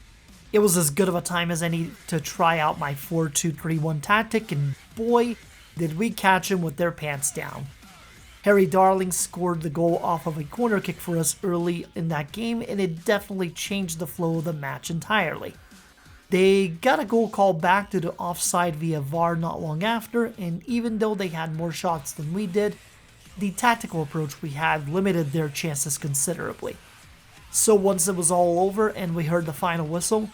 it was as good of a time as any to try out my 4-2-3-1 tactic, and boy, did we catch them with their pants down. Harry Darling scored the goal off of a corner kick for us early in that game, and it definitely changed the flow of the match entirely. They got a goal called back due to offside via VAR not long after, and even though they had more shots than we did, the tactical approach we had limited their chances considerably. So once it was all over and we heard the final whistle,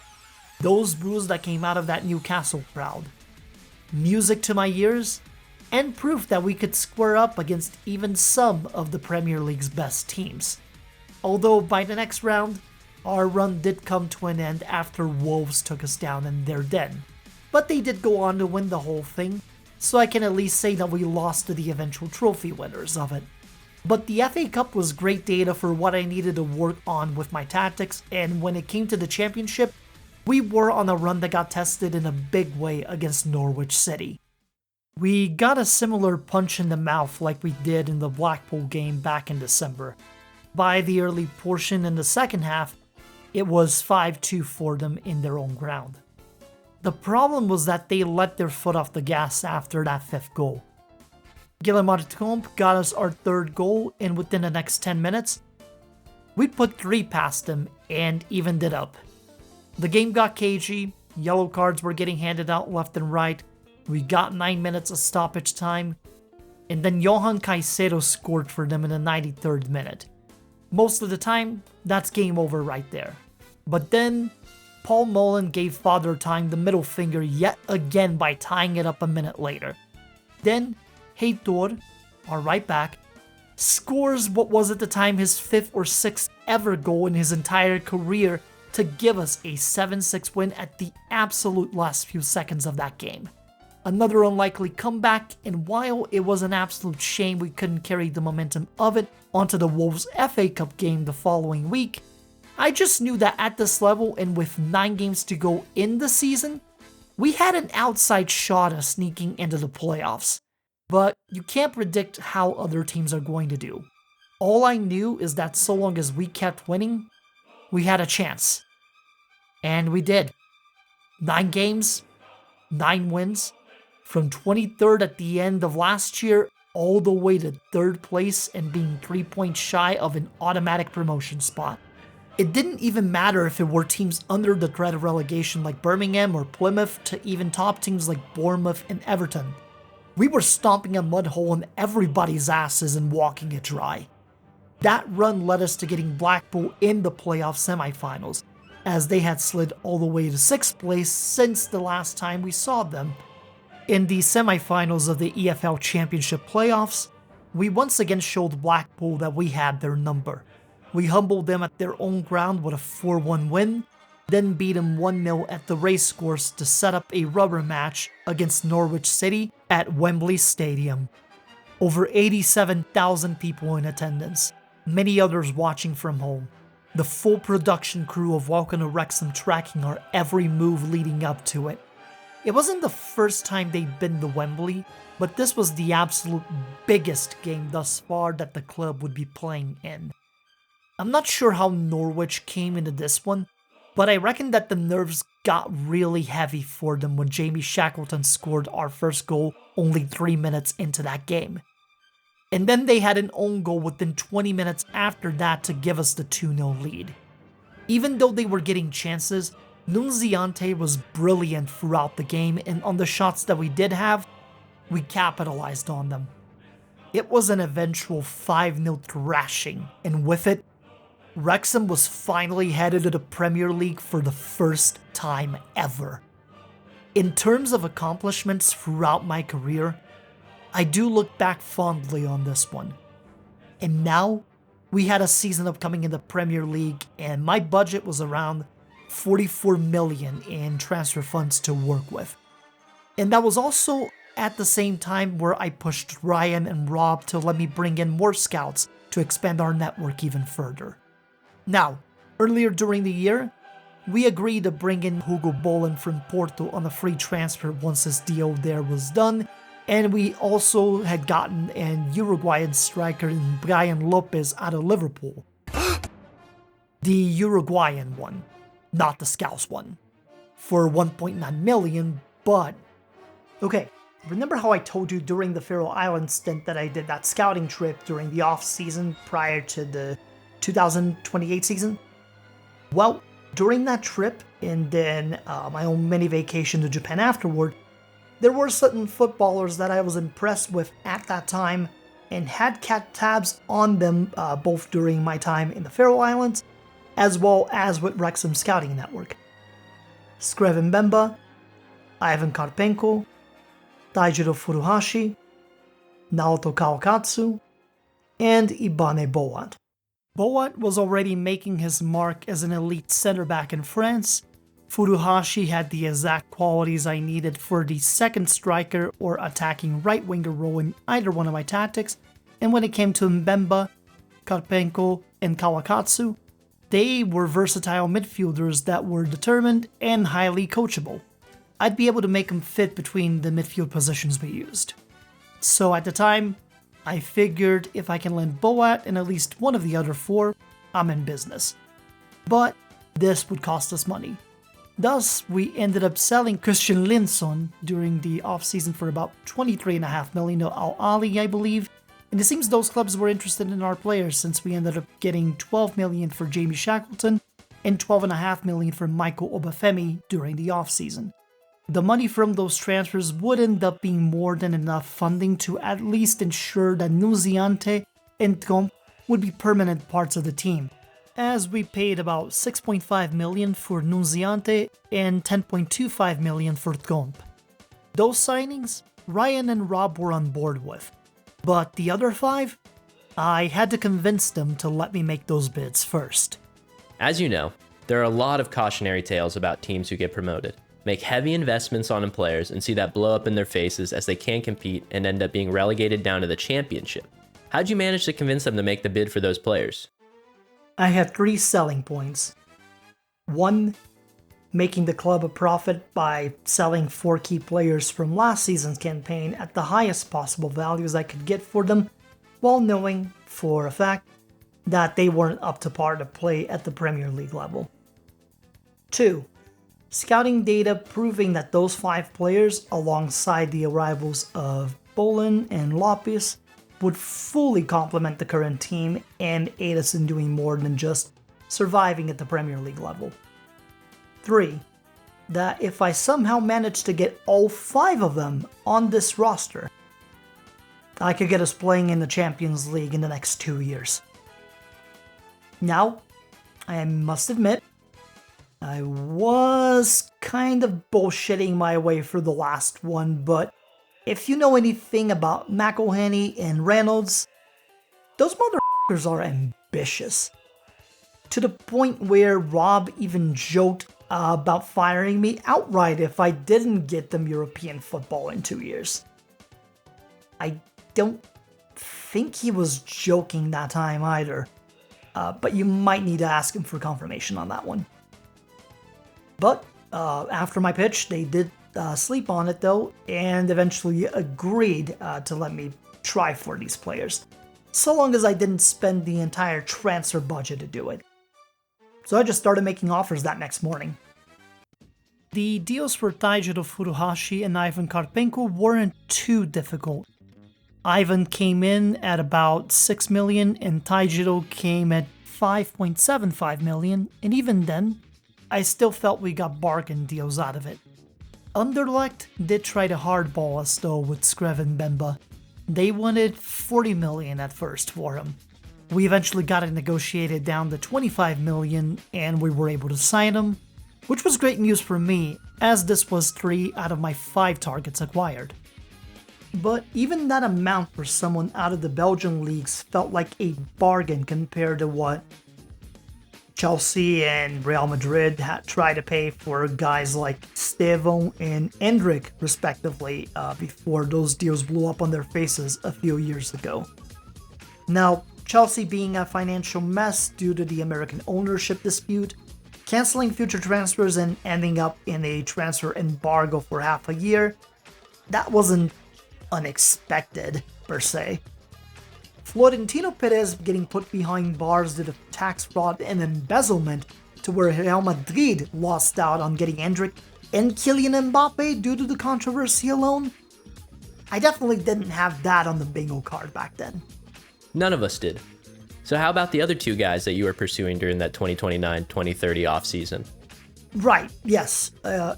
those boos that came out of that Newcastle crowd, music to my ears, and proof that we could square up against even some of the Premier League's best teams. Although by the next round, our run did come to an end after Wolves took us down in their den. But they did go on to win the whole thing, so I can at least say that we lost to the eventual trophy winners of it. But the FA Cup was great data for what I needed to work on with my tactics, and when it came to the championship, we were on a run that got tested in a big way against Norwich City. We got a similar punch in the mouth like we did in the Blackpool game back in December. By the early portion in the second half, it was 5-2 for them in their own ground. The problem was that they let their foot off the gas after that 5th goal. Guillemard Comp got us our 3rd goal, and within the next 10 minutes, we put 3 past them and evened it up. The game got cagey, yellow cards were getting handed out left and right, we got 9 minutes of stoppage time, and then Johan Caicedo scored for them in the 93rd minute. Most of the time, that's game over right there. But then, Paul Mullen gave Father Time the middle finger yet again by tying it up a minute later. Then, Heitor, our right back, scores what was at the time his 5th or 6th ever goal in his entire career to give us a 7-6 win at the absolute last few seconds of that game. Another unlikely comeback, and while it was an absolute shame we couldn't carry the momentum of it onto the Wolves FA Cup game the following week, I just knew that at this level and with 9 games to go in the season, we had an outside shot of sneaking into the playoffs. But you can't predict how other teams are going to do. All I knew is that so long as we kept winning, we had a chance. And we did. 9 games, 9 wins, from 23rd at the end of last year all the way to 3rd place and being 3 points shy of an automatic promotion spot. It didn't even matter if it were teams under the threat of relegation like Birmingham or Plymouth to even top teams like Bournemouth and Everton. We were stomping a mud hole in everybody's asses and walking it dry. That run led us to getting Blackpool in the playoff semifinals, as they had slid all the way to 6th place since the last time we saw them. In the semifinals of the EFL Championship playoffs, we once again showed Blackpool that we had their number. We humbled them at their own ground with a 4-1 win, then beat them 1-0 at the racecourse to set up a rubber match against Norwich City at Wembley Stadium. Over 87,000 people in attendance, many others watching from home. The full production crew of Welcome to Wrexham tracking our every move leading up to it. It wasn't the first time they'd been to Wembley, but this was the absolute biggest game thus far that the club would be playing in. I'm not sure how Norwich came into this one, but I reckon that the nerves got really heavy for them when Jamie Shackleton scored our first goal only 3 minutes into that game. And then they had an own goal within 20 minutes after that to give us the 2-0 lead. Even though they were getting chances, Nunziante was brilliant throughout the game, and on the shots that we did have, we capitalized on them. It was an eventual 5-0 thrashing, and with it, Wrexham was finally headed to the Premier League for the first time ever. In terms of accomplishments throughout my career, I do look back fondly on this one. And now, we had a season upcoming in the Premier League, and my budget was around 44 million in transfer funds to work with. And that was also at the same time where I pushed Ryan and Rob to let me bring in more scouts to expand our network even further. Now, earlier during the year, we agreed to bring in Hugo Bolin from Porto on a free transfer once his deal there was done, and we also had gotten an Uruguayan striker in Brian Lopez out of Liverpool. The Uruguayan one, not the Scouse one, for 1.9 million, but... Okay, remember how I told you during the Faroe Islands stint that I did that scouting trip during the off-season prior to the 2028 season? Well, during that trip, and then my own mini vacation to Japan afterward, there were certain footballers that I was impressed with at that time and had kept tabs on them both during my time in the Faroe Islands as well as with Wrexham Scouting Network. Skreven Bemba, Ivan Karpenko, Taijiro Furuhashi, Naoto Kawakatsu, and Ibane Boat. Boat was already making his mark as an elite center-back in France. Furuhashi had the exact qualities I needed for the second striker or attacking right-winger role in either one of my tactics, and when it came to Mbemba, Karpenko, and Kawakatsu, they were versatile midfielders that were determined and highly coachable. I'd be able to make them fit between the midfield positions we used. So at the time, I figured if I can land Boat and at least one of the other four, I'm in business. But this would cost us money. Thus, we ended up selling Christian Linson during the off-season for about 23.5 million to Al Ali, I believe. And it seems those clubs were interested in our players since we ended up getting 12 million for Jamie Shackleton and 12.5 million for Michael Obafemi during the off-season. The money from those transfers would end up being more than enough funding to at least ensure that Nuziante and Tromp would be permanent parts of the team, as we paid about 6.5 million for Nuziante and 10.25 million for Tromp. Those signings, Ryan and Rob were on board with, but the other 5, I had to convince them to let me make those bids first. As you know, there are a lot of cautionary tales about teams who get promoted, make heavy investments on players, and see that blow up in their faces as they can't compete and end up being relegated down to the championship. How'd you manage to convince them to make the bid for those players? I had 3 selling points. 1, making the club a profit by selling 4 key players from last season's campaign at the highest possible values I could get for them, while knowing, for a fact, that they weren't up to par to play at the Premier League level. 2, scouting data proving that those 5 players, alongside the arrivals of Bolin and Lopez, would fully complement the current team and aid us in doing more than just surviving at the Premier League level. 3, that if I somehow managed to get all 5 of them on this roster, I could get us playing in the Champions League in the next 2 years. Now, I must admit, I was kind of bullshitting my way through the last one, but if you know anything about McElhenney and Reynolds, those motherfuckers are ambitious. To the point where Rob even joked about firing me outright if I didn't get them European football in 2 years. I don't think he was joking that time either, but you might need to ask him for confirmation on that one. But after my pitch, they did sleep on it though, and eventually agreed to let me try for these players, so long as I didn't spend the entire transfer budget to do it. So I just started making offers that next morning. The deals for Taijiro Furuhashi and Ivan Karpenko weren't too difficult. Ivan came in at about 6 million and Taijiro came at 5.75 million, and even then, I still felt we got bargain deals out of it. Anderlecht did try to hardball us though with Skrev and Bemba. They wanted 40 million at first for him. We eventually got it negotiated down to 25 million and we were able to sign him, which was great news for me, as this was 3 out of my 5 targets acquired. But even that amount for someone out of the Belgian leagues felt like a bargain compared to what Chelsea and Real Madrid had tried to pay for guys like Stevon and Endrick, respectively, before those deals blew up on their faces a few years ago. Now, Chelsea being a financial mess due to the American ownership dispute, canceling future transfers and ending up in a transfer embargo for half a year, that wasn't unexpected, per se. Florentino Perez getting put behind bars due to tax fraud and embezzlement, to where Real Madrid lost out on getting Endrick and Kylian Mbappe due to the controversy alone. I definitely didn't have that on the bingo card back then. None of us did. So how about the other 2 guys that you were pursuing during that 2029-2030 offseason? Right, yes.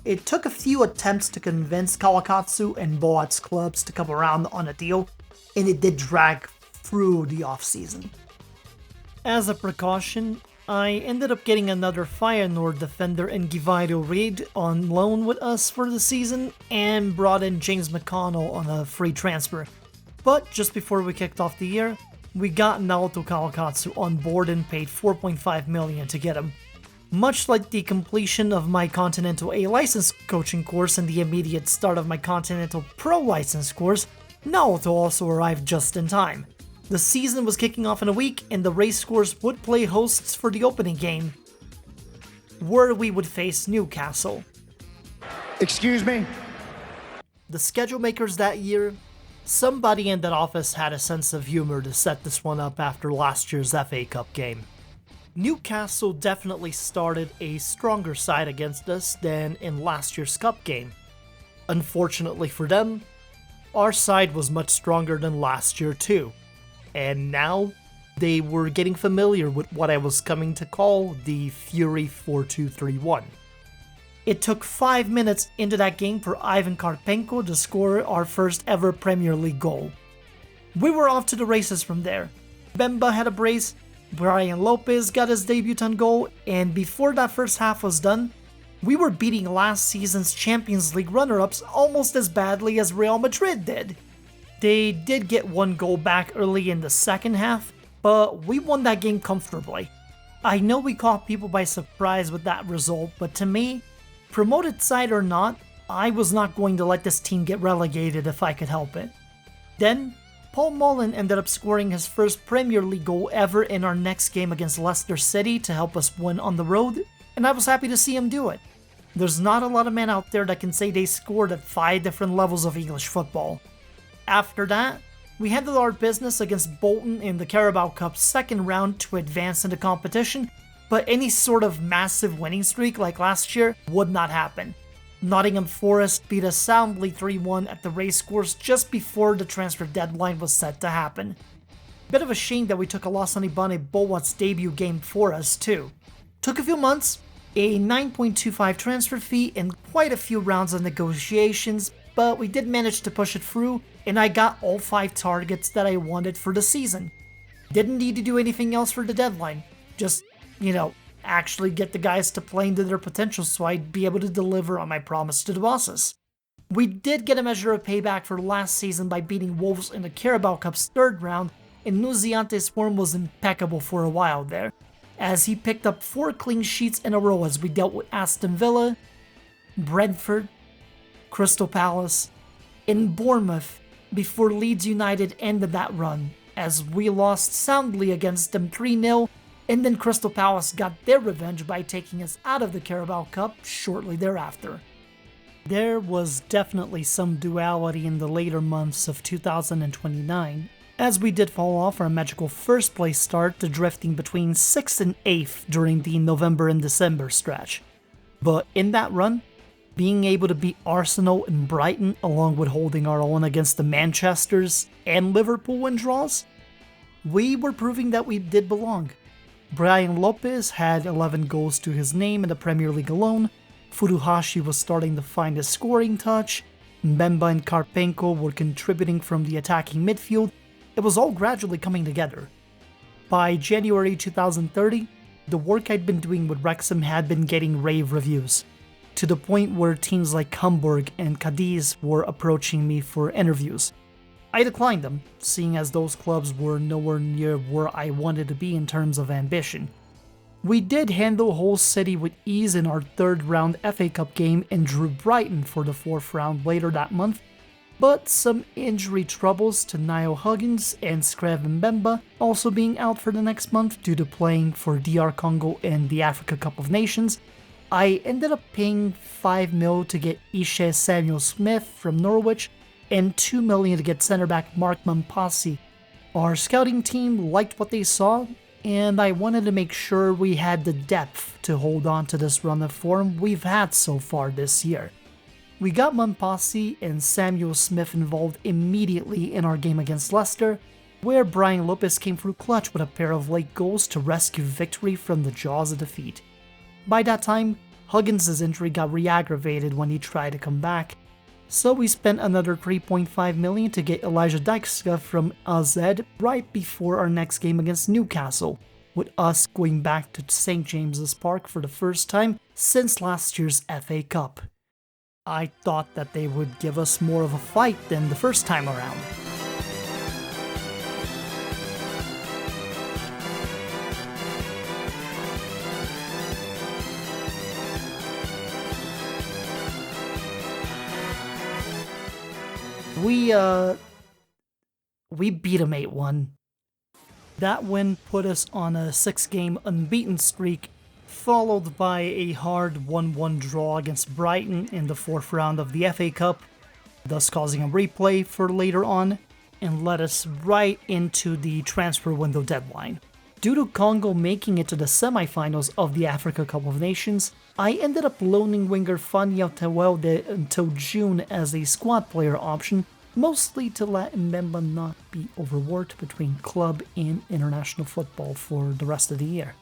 It took a few attempts to convince Kawakatsu and Boat's clubs to come around on a deal, and it did drag through the offseason. As a precaution, I ended up getting another Feyenoord defender in Givairo Reid on loan with us for the season, and brought in James McConnell on a free transfer. But just before we kicked off the year, we got Naoto Kawakatsu on board and paid 4.5 million to get him. Much like the completion of my Continental A license coaching course and the immediate start of my Continental Pro license course, Naoto also arrived just in time. The season was kicking off in a week, and the race course would play hosts for the opening game, where we would face Newcastle. Excuse me? The schedule makers that year, somebody in that office had a sense of humor to set this one up after last year's FA Cup game. Newcastle definitely started a stronger side against us than in last year's Cup game. Unfortunately for them, our side was much stronger than last year too, and now they were getting familiar with what I was coming to call the Fury 4-2-3-1. It took 5 minutes into that game for Ivan Karpenko to score our first ever Premier League goal. We were off to the races from there. Bemba had a brace, Brian Lopez got his debutant goal, and before that first half was done, we were beating last season's Champions League runner-ups almost as badly as Real Madrid did. They did get 1 goal back early in the second half, but we won that game comfortably. I know we caught people by surprise with that result, but to me, promoted side or not, I was not going to let this team get relegated if I could help it. Then, Paul Mullen ended up scoring his first Premier League goal ever in our next game against Leicester City to help us win on the road, and I was happy to see him do it. There's not a lot of men out there that can say they scored at 5 different levels of English football. After that, we handled our business against Bolton in the Carabao Cup second round to advance in the competition, but any sort of massive winning streak like last year would not happen. Nottingham Forest beat us soundly 3-1 at the racecourse just before the transfer deadline was set to happen. Bit of a shame that we took a loss on Ibane Boat's debut game for us too. Took a few months, a 9.25 transfer fee, and quite a few rounds of negotiations, but we did manage to push it through, and I got all 5 targets that I wanted for the season. Didn't need to do anything else for the deadline. Just, actually get the guys to play into their potential so I'd be able to deliver on my promise to the bosses. We did get a measure of payback for last season by beating Wolves in the Carabao Cup's 3rd round, and Nuziante's form was impeccable for a while there, as he picked up 4 clean sheets in a row as we dealt with Aston Villa, Brentford, Crystal Palace, and Bournemouth before Leeds United ended that run, as we lost soundly against them 3-0, and then Crystal Palace got their revenge by taking us out of the Carabao Cup shortly thereafter. There was definitely some duality in the later months of 2029, as we did fall off our magical first place start to drifting between 6th and 8th during the November and December stretch. But in that run, being able to beat Arsenal and Brighton along with holding our own against the Manchesters and Liverpool in draws, we were proving that we did belong. Brian Lopez had 11 goals to his name in the Premier League alone, Furuhashi was starting to find his scoring touch, Mbemba and Karpenko were contributing from the attacking midfield. It was all gradually coming together. By January 2030, the work I'd been doing with Wrexham had been getting rave reviews, to the point where teams like Hamburg and Cadiz were approaching me for interviews. I declined them, seeing as those clubs were nowhere near where I wanted to be in terms of ambition. We did handle Hull City with ease in our 3rd round FA Cup game and drew Brighton for the 4th round later that month, but some injury troubles to Niall Huggins and Screv Mbemba also being out for the next month due to playing for DR Congo in the Africa Cup of Nations, I ended up paying $5 million to get Ishe Samuel Smith from Norwich and $2 million to get centre back Mark Mampasi. Our scouting team liked what they saw, and I wanted to make sure we had the depth to hold on to this run of form we've had so far this year. We got Mampasi and Samuel Smith involved immediately in our game against Leicester, where Brian Lopez came through clutch with a pair of late goals to rescue victory from the jaws of defeat. By that time, Huggins' injury got re-aggravated when he tried to come back, so we spent another $3.5 million to get Elijah Dijkska from AZ right before our next game against Newcastle, with us going back to St. James's Park for the first time since last year's FA Cup. I thought that they would give us more of a fight than the first time around. We beat them 8-1. That win put us on a 6-game unbeaten streak, followed by a hard 1-1 draw against Brighton in the 4th round of the FA Cup, thus causing a replay for later on, and led us right into the transfer window deadline. Due to Congo making it to the semifinals of the Africa Cup of Nations, I ended up loaning winger Fania Tewelde until June as a squad player option, mostly to let Mbemba not be overworked between club and international football for the rest of the year.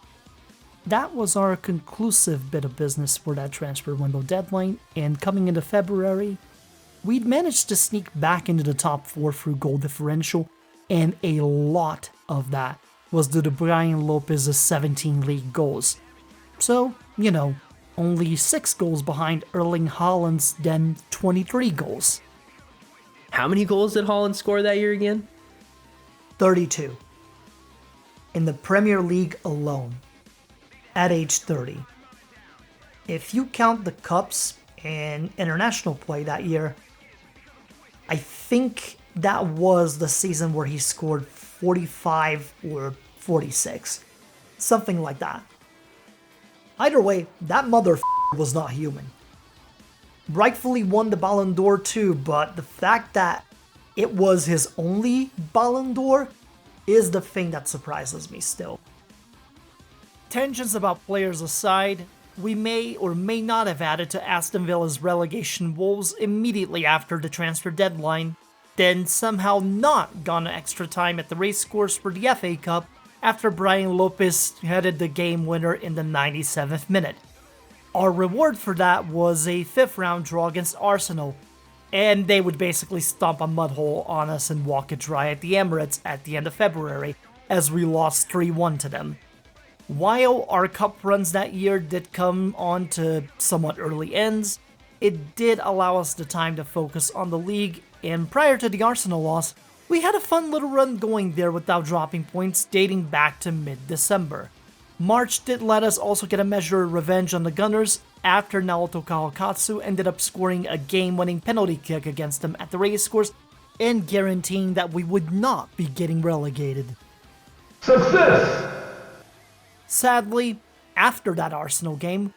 That was our conclusive bit of business for that transfer window deadline, and coming into February, we'd managed to sneak back into the top 4 through goal differential, and a lot of that was due to Brian Lopez's 17 league goals. So, only 6 goals behind Erling Haaland's then 23 goals. How many goals did Haaland score that year again? 32. In the Premier League alone, at age 30. If you count the cups and international play that year, I think that was the season where he scored 45 or 46. Something like that. Either way, that motherfucker was not human. Rightfully won the Ballon d'Or too, but the fact that it was his only Ballon d'Or is the thing that surprises me still. Tensions about players aside, we may or may not have added to Aston Villa's relegation woes immediately after the transfer deadline, then somehow not gone extra time at the racecourse for the FA Cup after Brian Lopez headed the game winner in the 97th minute. Our reward for that was a 5th round draw against Arsenal, and they would basically stomp a mud hole on us and walk it dry at the Emirates at the end of February, as we lost 3-1 to them. While our cup runs that year did come on to somewhat early ends, it did allow us the time to focus on the league, and prior to the Arsenal loss, we had a fun little run going there without dropping points dating back to mid-December. March did let us also get a measure of revenge on the Gunners after Naoto Kawakatsu ended up scoring a game-winning penalty kick against them at the race course and guaranteeing that we would not be getting relegated. Success! Sadly, after that Arsenal game,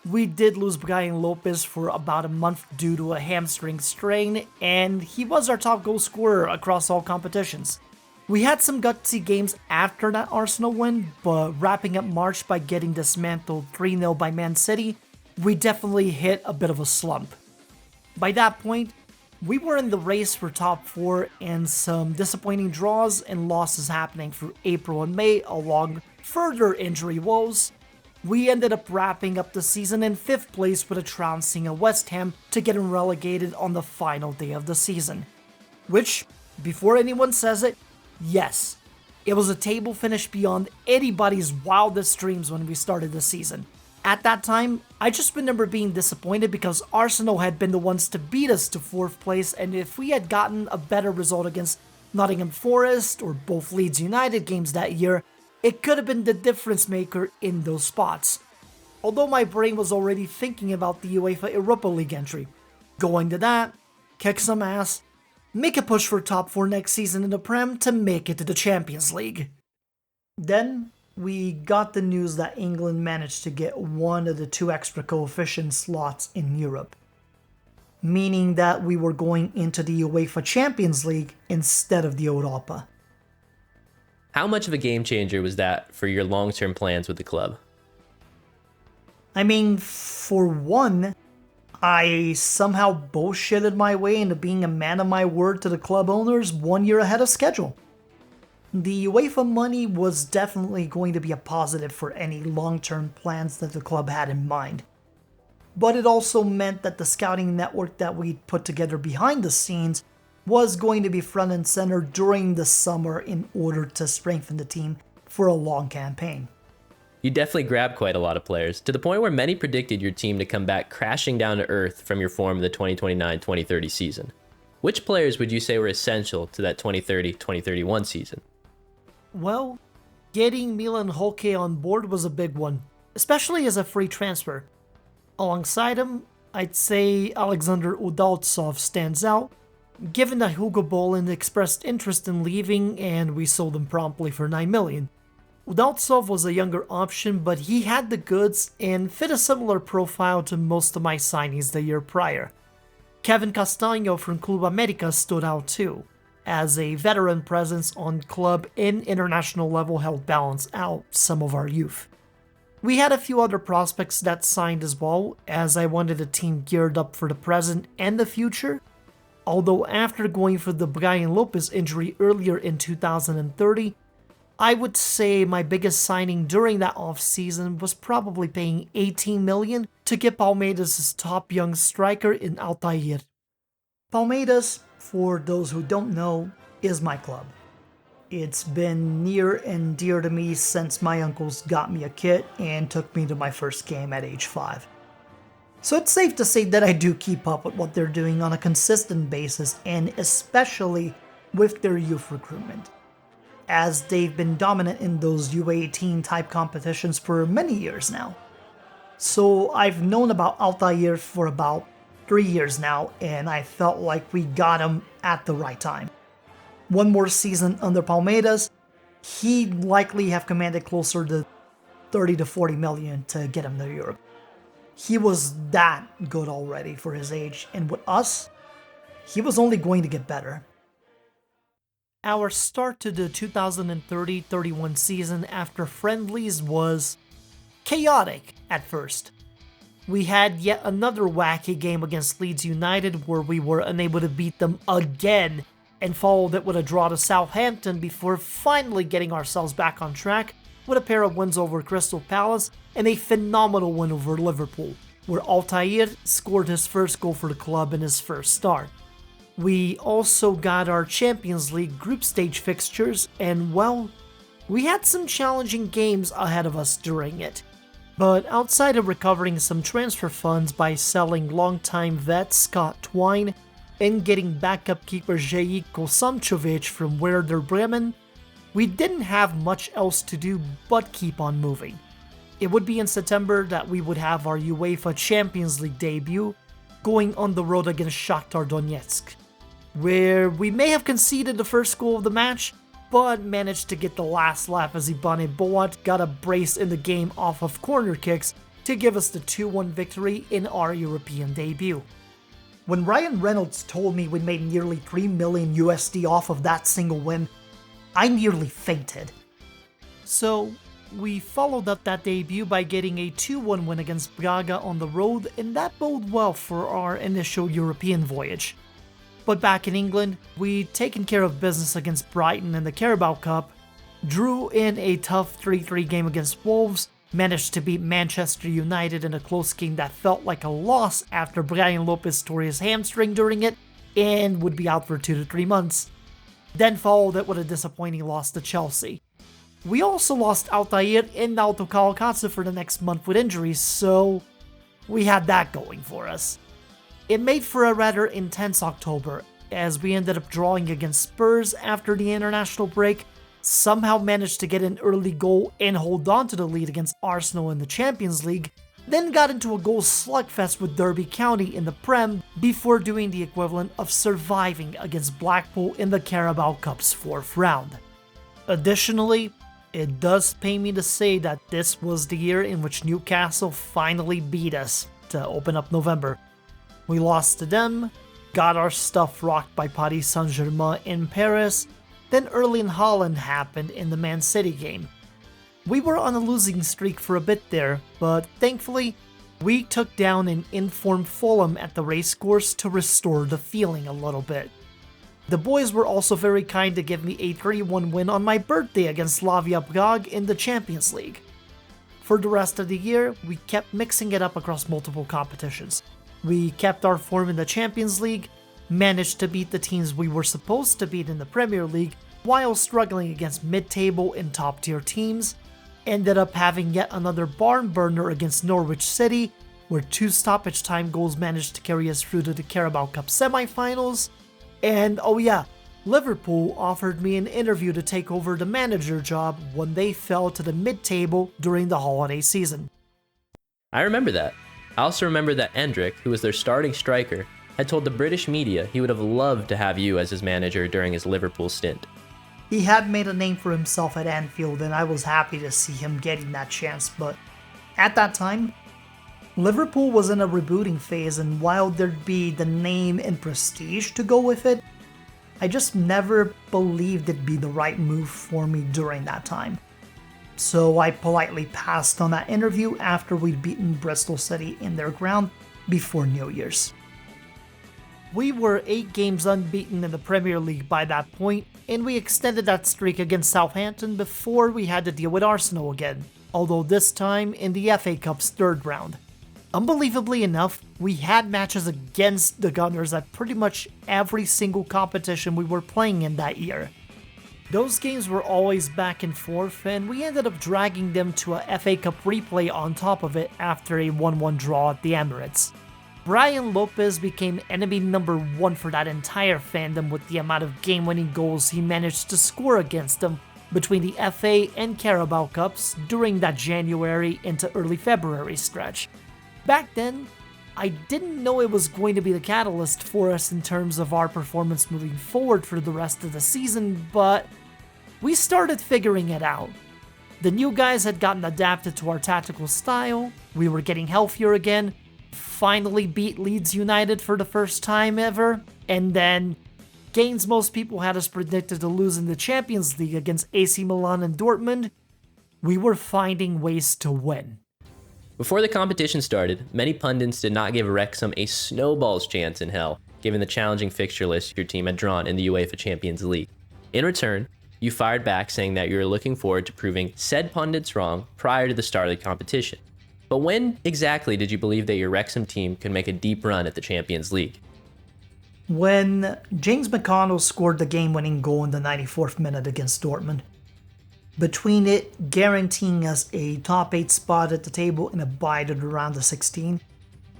we did lose Brian Lopez for about a month due to a hamstring strain, and he was our top goal scorer across all competitions. We had some gutsy games after that Arsenal win, but wrapping up March by getting dismantled 3-0 by Man City, we definitely hit a bit of a slump. By that point, we were in the race for top 4 and some disappointing draws and losses happening through April and May along further injury woes. We ended up wrapping up the season in 5th place with a trouncing of West Ham to getting relegated on the final day of the season. Which, before anyone says it, yes, it was a table finish beyond anybody's wildest dreams when we started the season. At that time, I just remember being disappointed because Arsenal had been the ones to beat us to 4th place, and if we had gotten a better result against Nottingham Forest or both Leeds United games that year, it could have been the difference maker in those spots. Although my brain was already thinking about the UEFA Europa League entry. Going to that, kick some ass, make a push for top 4 next season in the Prem to make it to the Champions League. Then, we got the news that England managed to get one of the 2 extra coefficient slots in Europe, meaning that we were going into the UEFA Champions League instead of the Europa. How much of a game changer was that for your long-term plans with the club? I mean, for one, I somehow bullshitted my way into being a man of my word to the club owners 1 year ahead of schedule. The UEFA money was definitely going to be a positive for any long-term plans that the club had in mind. But it also meant that the scouting network that we'd put together behind the scenes was going to be front and center during the summer in order to strengthen the team for a long campaign. You definitely grabbed quite a lot of players, to the point where many predicted your team to come back crashing down to earth from your form of the 2029-2030 season. Which players would you say were essential to that 2030-2031 season? Well, getting Milan Holke on board was a big one, especially as a free transfer. Alongside him, I'd say Alexander Udaltsov stands out, given that Hugo Boland expressed interest in leaving and we sold him promptly for $9 million. Udaltsov was a younger option, but he had the goods and fit a similar profile to most of my signings the year prior. Kevin Castaño from Club America stood out too, as a veteran presence on club and international level helped balance out some of our youth. We had a few other prospects that signed as well, as I wanted a team geared up for the present and the future. Although after going for the Brian Lopez injury earlier in 2030, I would say my biggest signing during that off-season was probably paying $18 million to get Palmeiras' top young striker in Altair. Palmeiras, for those who don't know, is my club. It's been near and dear to me since my uncles got me a kit and took me to my first game at age 5. So it's safe to say that I do keep up with what they're doing on a consistent basis, and especially with their youth recruitment, as they've been dominant in those U18 type competitions for many years now. So I've known about Altair for about 3 years now, and I felt like we got him at the right time. One more season under Palmeiras, he'd likely have commanded closer to 30 to 40 million to get him to Europe. He was that good already for his age, and with us, he was only going to get better. Our start to the 2030-31 season after friendlies was chaotic at first. We had yet another wacky game against Leeds United where we were unable to beat them again, and followed it with a draw to Southampton before finally getting ourselves back on track with a pair of wins over Crystal Palace and a phenomenal win over Liverpool, where Altair scored his first goal for the club in his first start. We also got our Champions League group stage fixtures, and well, we had some challenging games ahead of us during it. But outside of recovering some transfer funds by selling longtime vet Scott Twine and getting backup keeper Željko Samčović from Werder Bremen, we didn't have much else to do but keep on moving. It would be in September that we would have our UEFA Champions League debut, going on the road against Shakhtar Donetsk, where we may have conceded the first goal of the match, but managed to get the last laugh as Ibane Boat got a brace in the game off of corner kicks to give us the 2-1 victory in our European debut. When Ryan Reynolds told me we made nearly $3 million USD off of that single win, I nearly fainted. So, we followed up that debut by getting a 2-1 win against Braga on the road, and that boded well for our initial European voyage. But back in England, we'd taken care of business against Brighton in the Carabao Cup, drew in a tough 3-3 game against Wolves, managed to beat Manchester United in a close game that felt like a loss after Brian Lopez tore his hamstring during it, and would be out for 2 to 3 months. Then followed it with a disappointing loss to Chelsea. We also lost Altair and Naoto Kawakatsu for the next month with injuries, so we had that going for us. It made for a rather intense October, as we ended up drawing against Spurs after the international break, somehow managed to get an early goal and hold on to the lead against Arsenal in the Champions League, then got into a goal slugfest with Derby County in the Prem before doing the equivalent of surviving against Blackpool in the Carabao Cup's 4th round. Additionally, it does pain me to say that this was the year in which Newcastle finally beat us to open up November. We lost to them, got our stuff rocked by Paris Saint-Germain in Paris, then Erling Haaland happened in the Man City game. We were on a losing streak for a bit there, but thankfully, we took down an informed Fulham at the racecourse to restore the feeling a little bit. The boys were also very kind to give me a 3-1 win on my birthday against Slavia Prague in the Champions League. For the rest of the year, we kept mixing it up across multiple competitions. We kept our form in the Champions League, managed to beat the teams we were supposed to beat in the Premier League while struggling against mid-table and top-tier teams, ended up having yet another barn burner against Norwich City, where 2 stoppage time goals managed to carry us through to the Carabao Cup semi-finals, and oh yeah, Liverpool offered me an interview to take over the manager job when they fell to the mid-table during the holiday season. I remember that. I also remember that Endrick, who was their starting striker, had told the British media he would have loved to have you as his manager during his Liverpool stint. He had made a name for himself at Anfield, and I was happy to see him getting that chance, but at that time, Liverpool was in a rebooting phase, and while there'd be the name and prestige to go with it, I just never believed it'd be the right move for me during that time. So I politely passed on that interview after we'd beaten Bristol City in their ground before New Year's. We were 8 games unbeaten in the Premier League by that point, and we extended that streak against Southampton before we had to deal with Arsenal again, although this time in the FA Cup's 3rd round. Unbelievably enough, we had matches against the Gunners at pretty much every single competition we were playing in that year. Those games were always back and forth, and we ended up dragging them to a FA Cup replay on top of it after a 1-1 draw at the Emirates. Brian Lopez became enemy number 1 for that entire fandom with the amount of game-winning goals he managed to score against them between the FA and Carabao Cups during that January into early February stretch. Back then, I didn't know it was going to be the catalyst for us in terms of our performance moving forward for the rest of the season, but we started figuring it out. The new guys had gotten adapted to our tactical style, we were getting healthier again, finally beat Leeds United for the first time ever, and then games most people had us predicted to lose in the Champions League against AC Milan and Dortmund, we were finding ways to win. Before the competition started, many pundits did not give Wrexham a snowball's chance in hell, given the challenging fixture list your team had drawn in the UEFA Champions League. In return, you fired back saying that you were looking forward to proving said pundits wrong prior to the start of the competition. But when exactly did you believe that your Wrexham team could make a deep run at the Champions League? When James McConnell scored the game-winning goal in the 94th minute against Dortmund. Between it guaranteeing us a top 8 spot at the table and a bite at around the 16,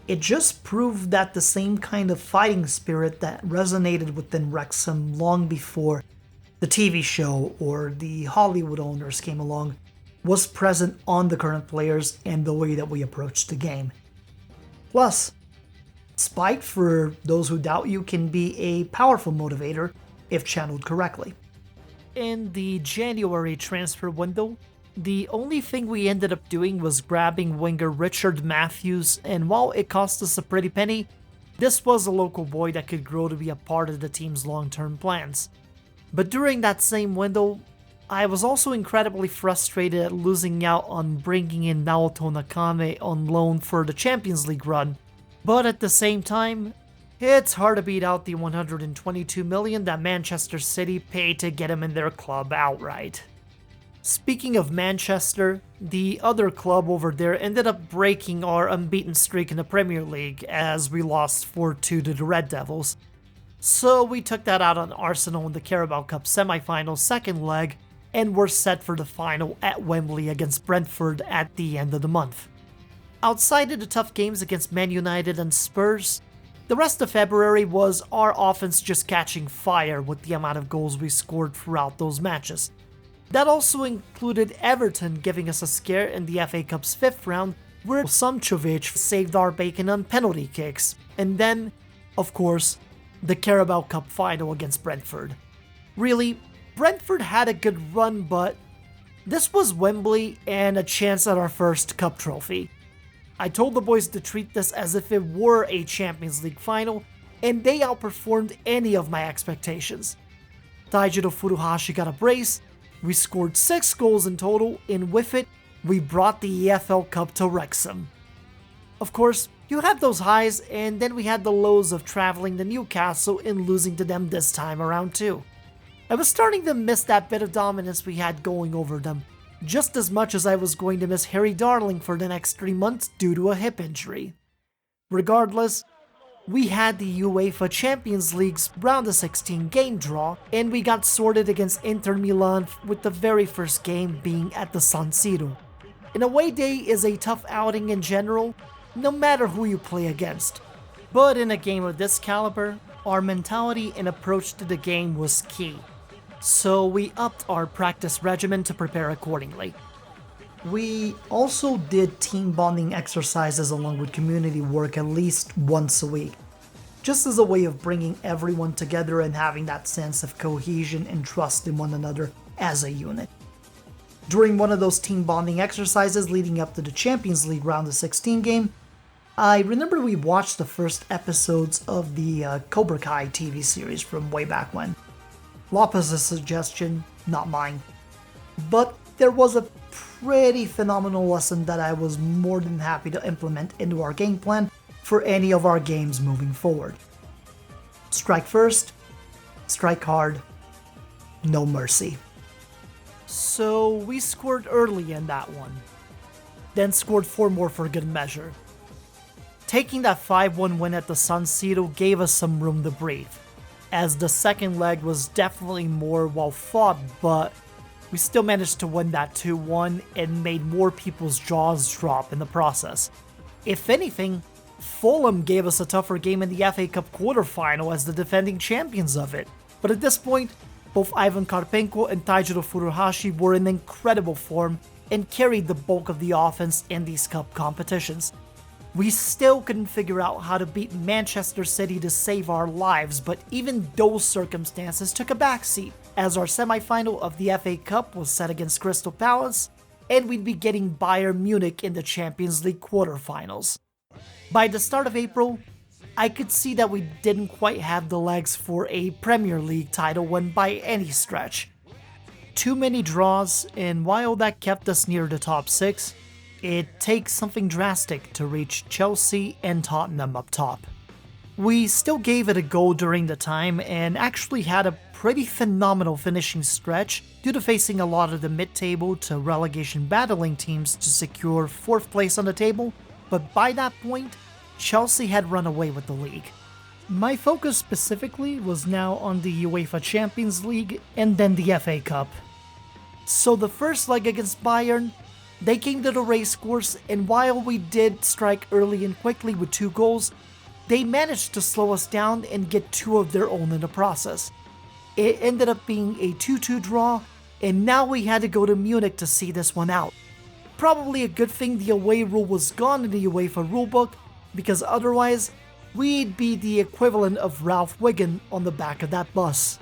it just proved that the same kind of fighting spirit that resonated within Wrexham long before the TV show or the Hollywood owners came along was present on the current players and the way that we approach the game. Plus, spite, for those who doubt you, can be a powerful motivator if channeled correctly. In the January transfer window, the only thing we ended up doing was grabbing winger Richard Matthews, and while it cost us a pretty penny, this was a local boy that could grow to be a part of the team's long-term plans. But during that same window, I was also incredibly frustrated at losing out on bringing in Naoto Nakame on loan for the Champions League run. But at the same time, it's hard to beat out the $122 million that Manchester City paid to get him in their club outright. Speaking of Manchester, the other club over there ended up breaking our unbeaten streak in the Premier League as we lost 4-2 to the Red Devils. So we took that out on Arsenal in the Carabao Cup semi-final second leg, and were set for the final at Wembley against Brentford at the end of the month. Outside of the tough games against Man United and Spurs, the rest of February was our offense just catching fire with the amount of goals we scored throughout those matches. That also included Everton giving us a scare in the FA Cup's 5th round, where Samcovic saved our bacon on penalty kicks, and then, of course, the Carabao Cup final against Brentford. Really, Brentford had a good run, but this was Wembley and a chance at our first cup trophy. I told the boys to treat this as if it were a Champions League final, and they outperformed any of my expectations. Taijiro Furuhashi got a brace, we scored 6 goals in total, and with it, we brought the EFL Cup to Wrexham. Of course, you had those highs, and then we had the lows of traveling to Newcastle and losing to them this time around too. I was starting to miss that bit of dominance we had going over them, just as much as I was going to miss Harry Darling for the next 3 months due to a hip injury. Regardless, we had the UEFA Champions League's round of 16 game draw, and we got sorted against Inter Milan with the very first game being at the San Siro. An away day is a tough outing in general, no matter who you play against. But in a game of this caliber, our mentality and approach to the game was key. So we upped our practice regimen to prepare accordingly. We also did team bonding exercises along with community work at least once a week, just as a way of bringing everyone together and having that sense of cohesion and trust in one another as a unit. During one of those team bonding exercises leading up to the Champions League round of 16 game, I remember we watched the first episodes of the Cobra Kai TV series from way back when. Lopez's suggestion, not mine. But there was a pretty phenomenal lesson that I was more than happy to implement into our game plan for any of our games moving forward. Strike first, strike hard, no mercy. So we scored early in that one, then scored 4 more for good measure. Taking that 5-1 win at the San Siro gave us some room to breathe, as the second leg was definitely more well fought, but we still managed to win that 2-1 and made more people's jaws drop in the process. If anything, Fulham gave us a tougher game in the FA Cup quarterfinal as the defending champions of it, but at this point, both Ivan Karpenko and Taijiro Furuhashi were in incredible form and carried the bulk of the offense in these cup competitions. We still couldn't figure out how to beat Manchester City to save our lives, but even those circumstances took a backseat, as our semi-final of the FA Cup was set against Crystal Palace, and we'd be getting Bayern Munich in the Champions League quarterfinals. By the start of April, I could see that we didn't quite have the legs for a Premier League title win by any stretch. Too many draws, and while that kept us near the top 6, it takes something drastic to reach Chelsea and Tottenham up top. we still gave it a go during the time and actually had a pretty phenomenal finishing stretch due to facing a lot of the mid-table to relegation battling teams to secure 4th place on the table, but by that point, Chelsea had run away with the league. My focus specifically was now on the UEFA Champions League and then the FA Cup. So the first leg against Bayern, they came to the racecourse, and while we did strike early and quickly with 2 goals, they managed to slow us down and get 2 of their own in the process. It ended up being a 2-2 draw, and now we had to go to Munich to see this one out. Probably a good thing the away rule was gone in the UEFA rulebook, because otherwise, we'd be the equivalent of Ralph Wiggum on the back of that bus.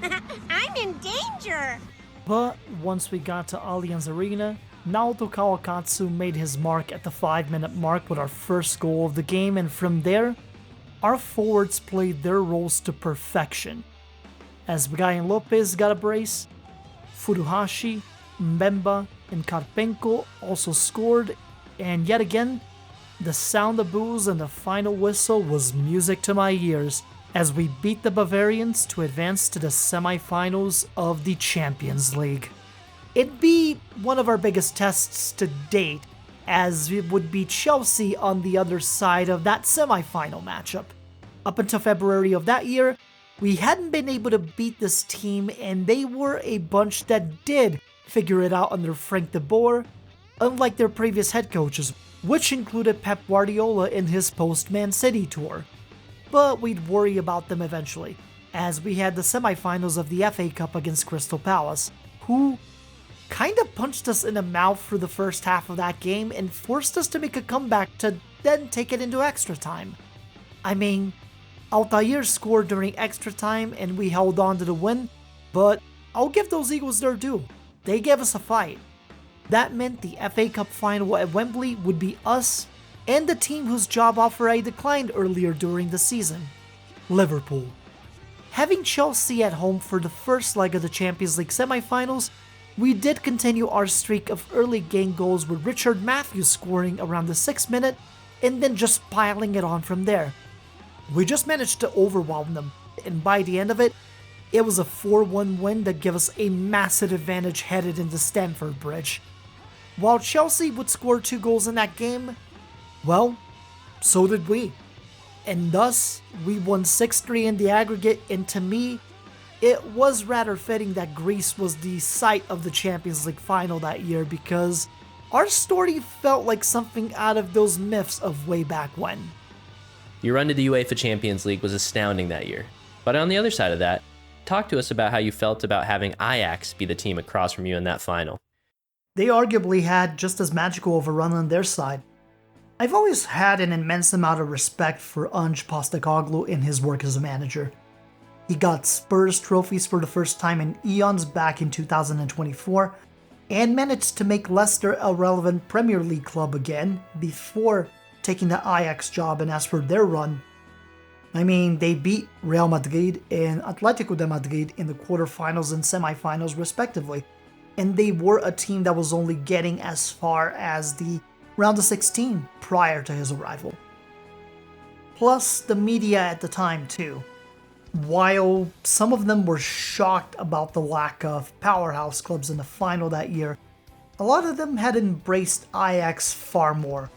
I'm in danger! But once we got to Allianz Arena, Naoto Kawakatsu made his mark at the 5-minute mark with our first goal of the game, and from there, our forwards played their roles to perfection. As Brian Lopez got a brace, Furuhashi, Mbemba, and Karpenko also scored, and yet again, the sound of boos and the final whistle was music to my ears as we beat the Bavarians to advance to the semi-finals of the Champions League. It'd be one of our biggest tests to date, as it would be Chelsea on the other side of that semi-final matchup. Up until February of that year, we hadn't been able to beat this team, and they were a bunch that did figure it out under Frank de Boer, unlike their previous head coaches, which included Pep Guardiola in his post-Man City tour. But we'd worry about them eventually, as we had the semi-finals of the FA Cup against Crystal Palace, who kinda punched us in the mouth for the first half of that game and forced us to make a comeback to then take it into extra time. I mean, Altair scored during extra time and we held on to the win, but I'll give those Eagles their due. They gave us a fight. That meant the FA Cup final at Wembley would be us and the team whose job offer I declined earlier during the season, Liverpool. Having Chelsea at home for the first leg of the Champions League semi-finals, we did continue our streak of early game goals with Richard Matthews scoring around the 6th minute and then just piling it on from there. We just managed to overwhelm them, and by the end of it, it was a 4-1 win that gave us a massive advantage headed into Stamford Bridge. While Chelsea would score 2 goals in that game, well, so did we. And thus, we won 6-3 in the aggregate, and to me, it was rather fitting that Greece was the site of the Champions League final that year, because our story felt like something out of those myths of way back when. Your run to the UEFA Champions League was astounding that year. But on the other side of that, talk to us about how you felt about having Ajax be the team across from you in that final. They arguably had just as magical of a run on their side. I've always had an immense amount of respect for Ange Postecoglou in his work as a manager. He got Spurs trophies for the first time in eons back in 2024, and managed to make Leicester a relevant Premier League club again before taking the Ajax job. And as for their run, I mean, they beat Real Madrid and Atletico de Madrid in the quarterfinals and semifinals respectively, and they were a team that was only getting as far as the round of 16 prior to his arrival. Plus the media at the time too. While some of them were shocked about the lack of powerhouse clubs in the final that year, a lot of them had embraced Ajax far more.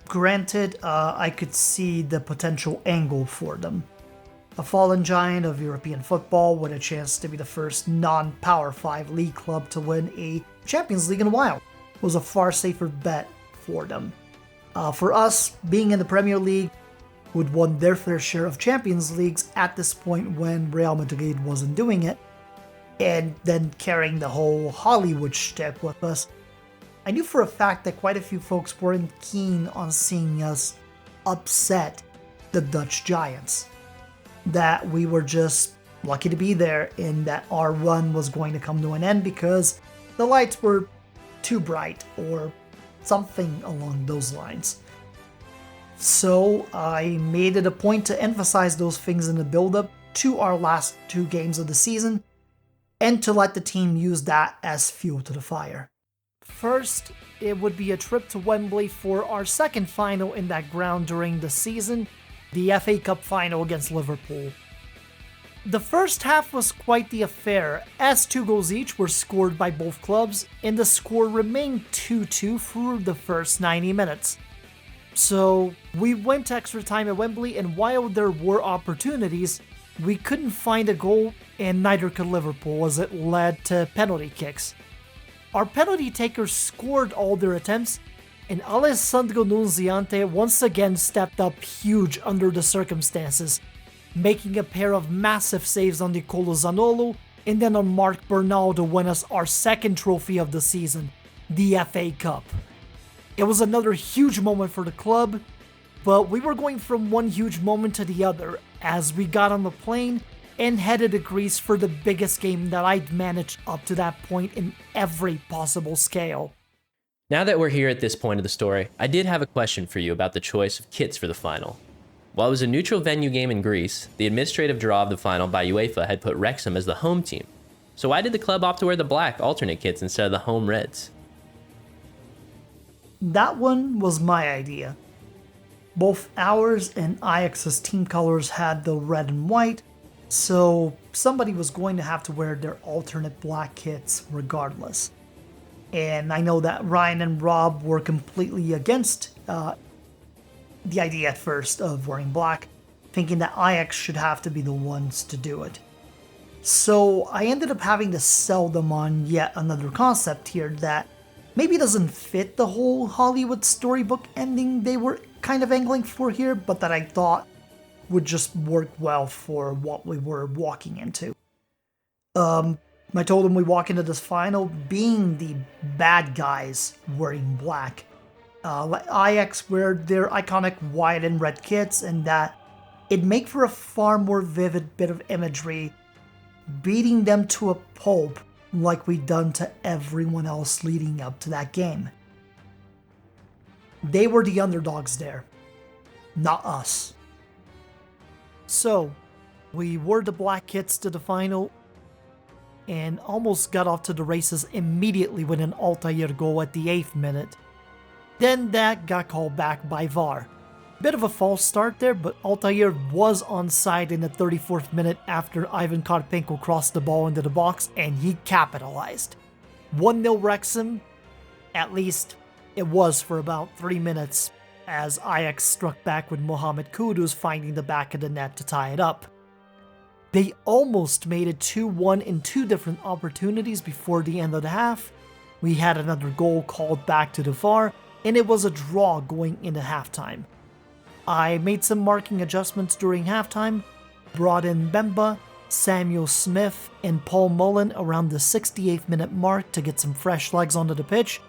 Granted, I could see the potential angle for them. A fallen giant of European football with a chance to be the first non-Power 5 league club to win a Champions League in a while was a far safer bet for them. For us, being in the Premier League, who'd won their fair share of Champions Leagues at this point when Real Madrid wasn't doing it, and then carrying the whole Hollywood shtick with us, I knew for a fact that quite a few folks weren't keen on seeing us upset the Dutch Giants. That we were just lucky to be there and that our run was going to come to an end because the lights were too bright or something along those lines. So I made it a point to emphasize those things in the build-up to our last 2 games of the season and to let the team use that as fuel to the fire. First, it would be a trip to Wembley for our second final in that ground during the season. the FA Cup final against Liverpool. The first half was quite the affair, as 2 goals each were scored by both clubs, and the score remained 2-2 through the first 90 minutes. So we went to extra time at Wembley, and while there were opportunities, we couldn't find a goal, and neither could Liverpool, as it led to penalty kicks. Our penalty takers scored all their attempts, and Alessandro Nunziante once again stepped up huge under the circumstances, making a pair of massive saves on Nicolo Zaniolo and then on Marc Bernal to win us our second trophy of the season, the FA Cup. It was another huge moment for the club, but we were going from one huge moment to the other as we got on the plane and headed to Greece for the biggest game that I'd managed up to that point in every possible scale. Now that we're here at this point of the story, I did have a question for you about the choice of kits for the final. While it was a neutral venue game in Greece, the administrative draw of the final by UEFA had put Wrexham as the home team. So why did the club opt to wear the black alternate kits instead of the home reds? That one was my idea. Both ours and Ajax's team colors had the red and white, so somebody was going to have to wear their alternate black kits regardless. And I know that Ryan and Rob were completely against the idea at first of wearing black, thinking that Ajax should have to be the ones to do it. So I ended up having to sell them on yet another concept here that maybe doesn't fit the whole Hollywood storybook ending they were kind of angling for here, but that I thought would just work well for what we were walking into. I told them we walk into this final being the bad guys wearing black. Let Ajax wear their iconic white and red kits, and that it'd make for a far more vivid bit of imagery, beating them to a pulp like we'd done to everyone else leading up to that game. They were the underdogs there, not us. So, we wore the black kits to the final, and almost got off to the races immediately with an Altair goal at the 8th minute. Then that got called back by VAR. Bit of a false start there, but Altair was onside in the 34th minute after Ivan Karpenko crossed the ball into the box, and he capitalized. 1-0 Wrexham, at least it was for about 3 minutes, as Ajax struck back with Mohamed Kudus finding the back of the net to tie it up. They almost made it 2-1 in 2 different opportunities before the end of the half. We had another goal called back to the VAR, and it was a draw going into halftime. I made some marking adjustments during halftime, brought in Bemba, Samuel Smith, and Paul Mullen around the 68th minute mark to get some fresh legs onto the pitch,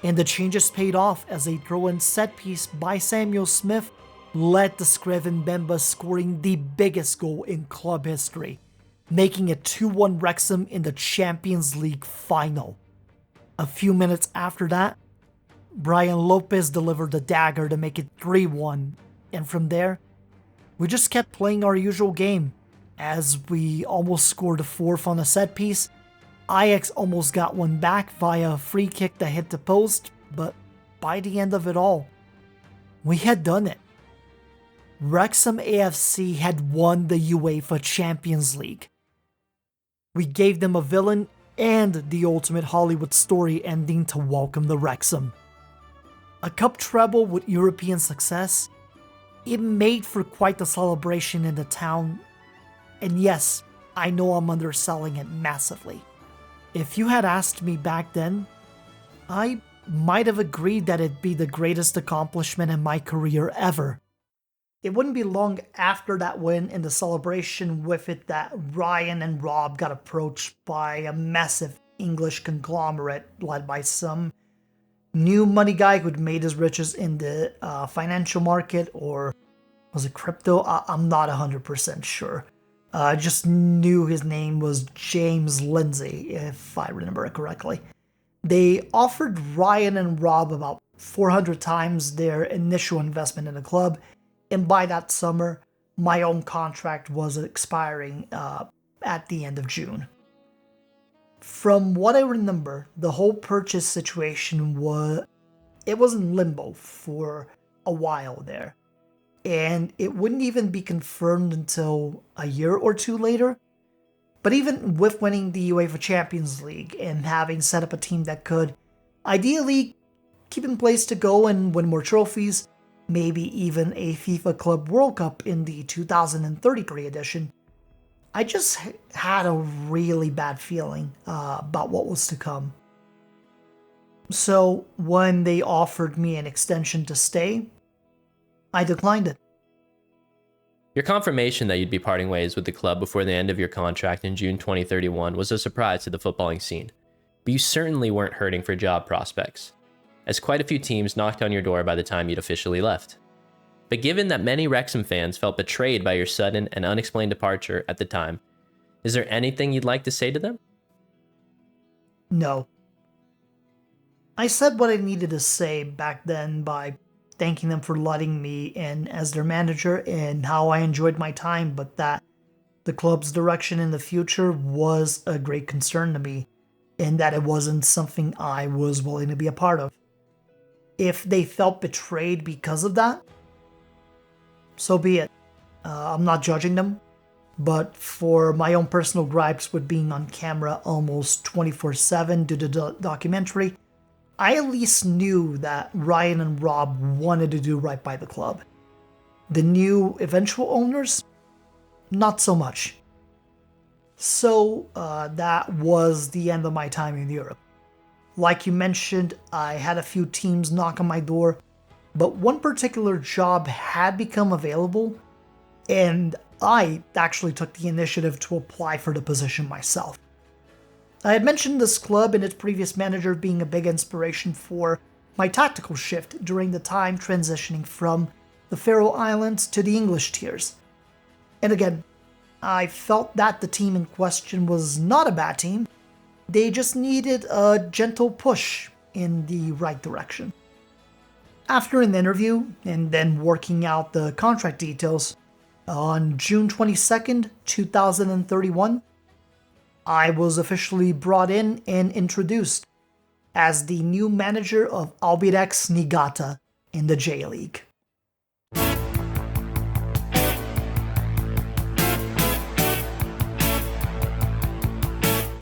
and the changes paid off as a throw-in set piece by Samuel Smith led to Scriven Bemba scoring the biggest goal in club history, making it 2-1 Wrexham in the Champions League final. A few minutes after that, Brian Lopez delivered the dagger to make it 3-1, and from there, we just kept playing our usual game, as we almost scored a 4th on a set piece. Ajax almost got one back via a free kick that hit the post, but by the end of it all, we had done it. Wrexham AFC had won the UEFA Champions League. We gave them a villain and the ultimate Hollywood story ending to welcome the Wrexham. A cup treble with European success, it made for quite the celebration in the town, and yes, I know I'm underselling it massively. If you had asked me back then, I might have agreed that it'd be the greatest accomplishment in my career ever. It wouldn't be long after that win and the celebration with it that Ryan and Rob got approached by a massive English conglomerate led by some new money guy who'd made his riches in the financial market, or was it crypto? I'm not 100% sure. I just knew his name was James Lindsay, if I remember it correctly. They offered Ryan and Rob about 400 times their initial investment in the club, and by that summer, my own contract was expiring at the end of June. From what I remember, the whole purchase situation was in limbo for a while there. and it wouldn't even be confirmed until a year or two later. But even with winning the UEFA Champions League and having set up a team that could ideally keep in place to go and win more trophies, maybe even a FIFA Club World Cup in the 2033 edition, I just had a really bad feeling about what was to come. So when they offered me an extension to stay, I declined it. Your confirmation that you'd be parting ways with the club before the end of your contract in June 2031 was a surprise to the footballing scene, but you certainly weren't hurting for job prospects, as quite a few teams knocked on your door by the time you'd officially left. But given that many Wrexham fans felt betrayed by your sudden and unexplained departure at the time, is there anything you'd like to say to them? No. I said what I needed to say back then by thanking them for letting me in as their manager and how I enjoyed my time, but that the club's direction in the future was a great concern to me, and that it wasn't something I was willing to be a part of. If they felt betrayed because of that, so be it. I'm not judging them, but for my own personal gripes with being on camera almost 24/7 due to the documentary, I at least knew that Ryan and Rob wanted to do right by the club. The new eventual owners, not so much. So that was the end of my time in Europe. Like you mentioned, I had a few teams knock on my door, but one particular job had become available, and I actually took the initiative to apply for the position myself. I had mentioned this club and its previous manager being a big inspiration for my tactical shift during the time transitioning from the Faroe Islands to the English tiers. And again, I felt that the team in question was not a bad team. They just needed a gentle push in the right direction. After an interview and then working out the contract details, on June 22nd, 2031, I was officially brought in and introduced as the new manager of Albirex Niigata in the J-League.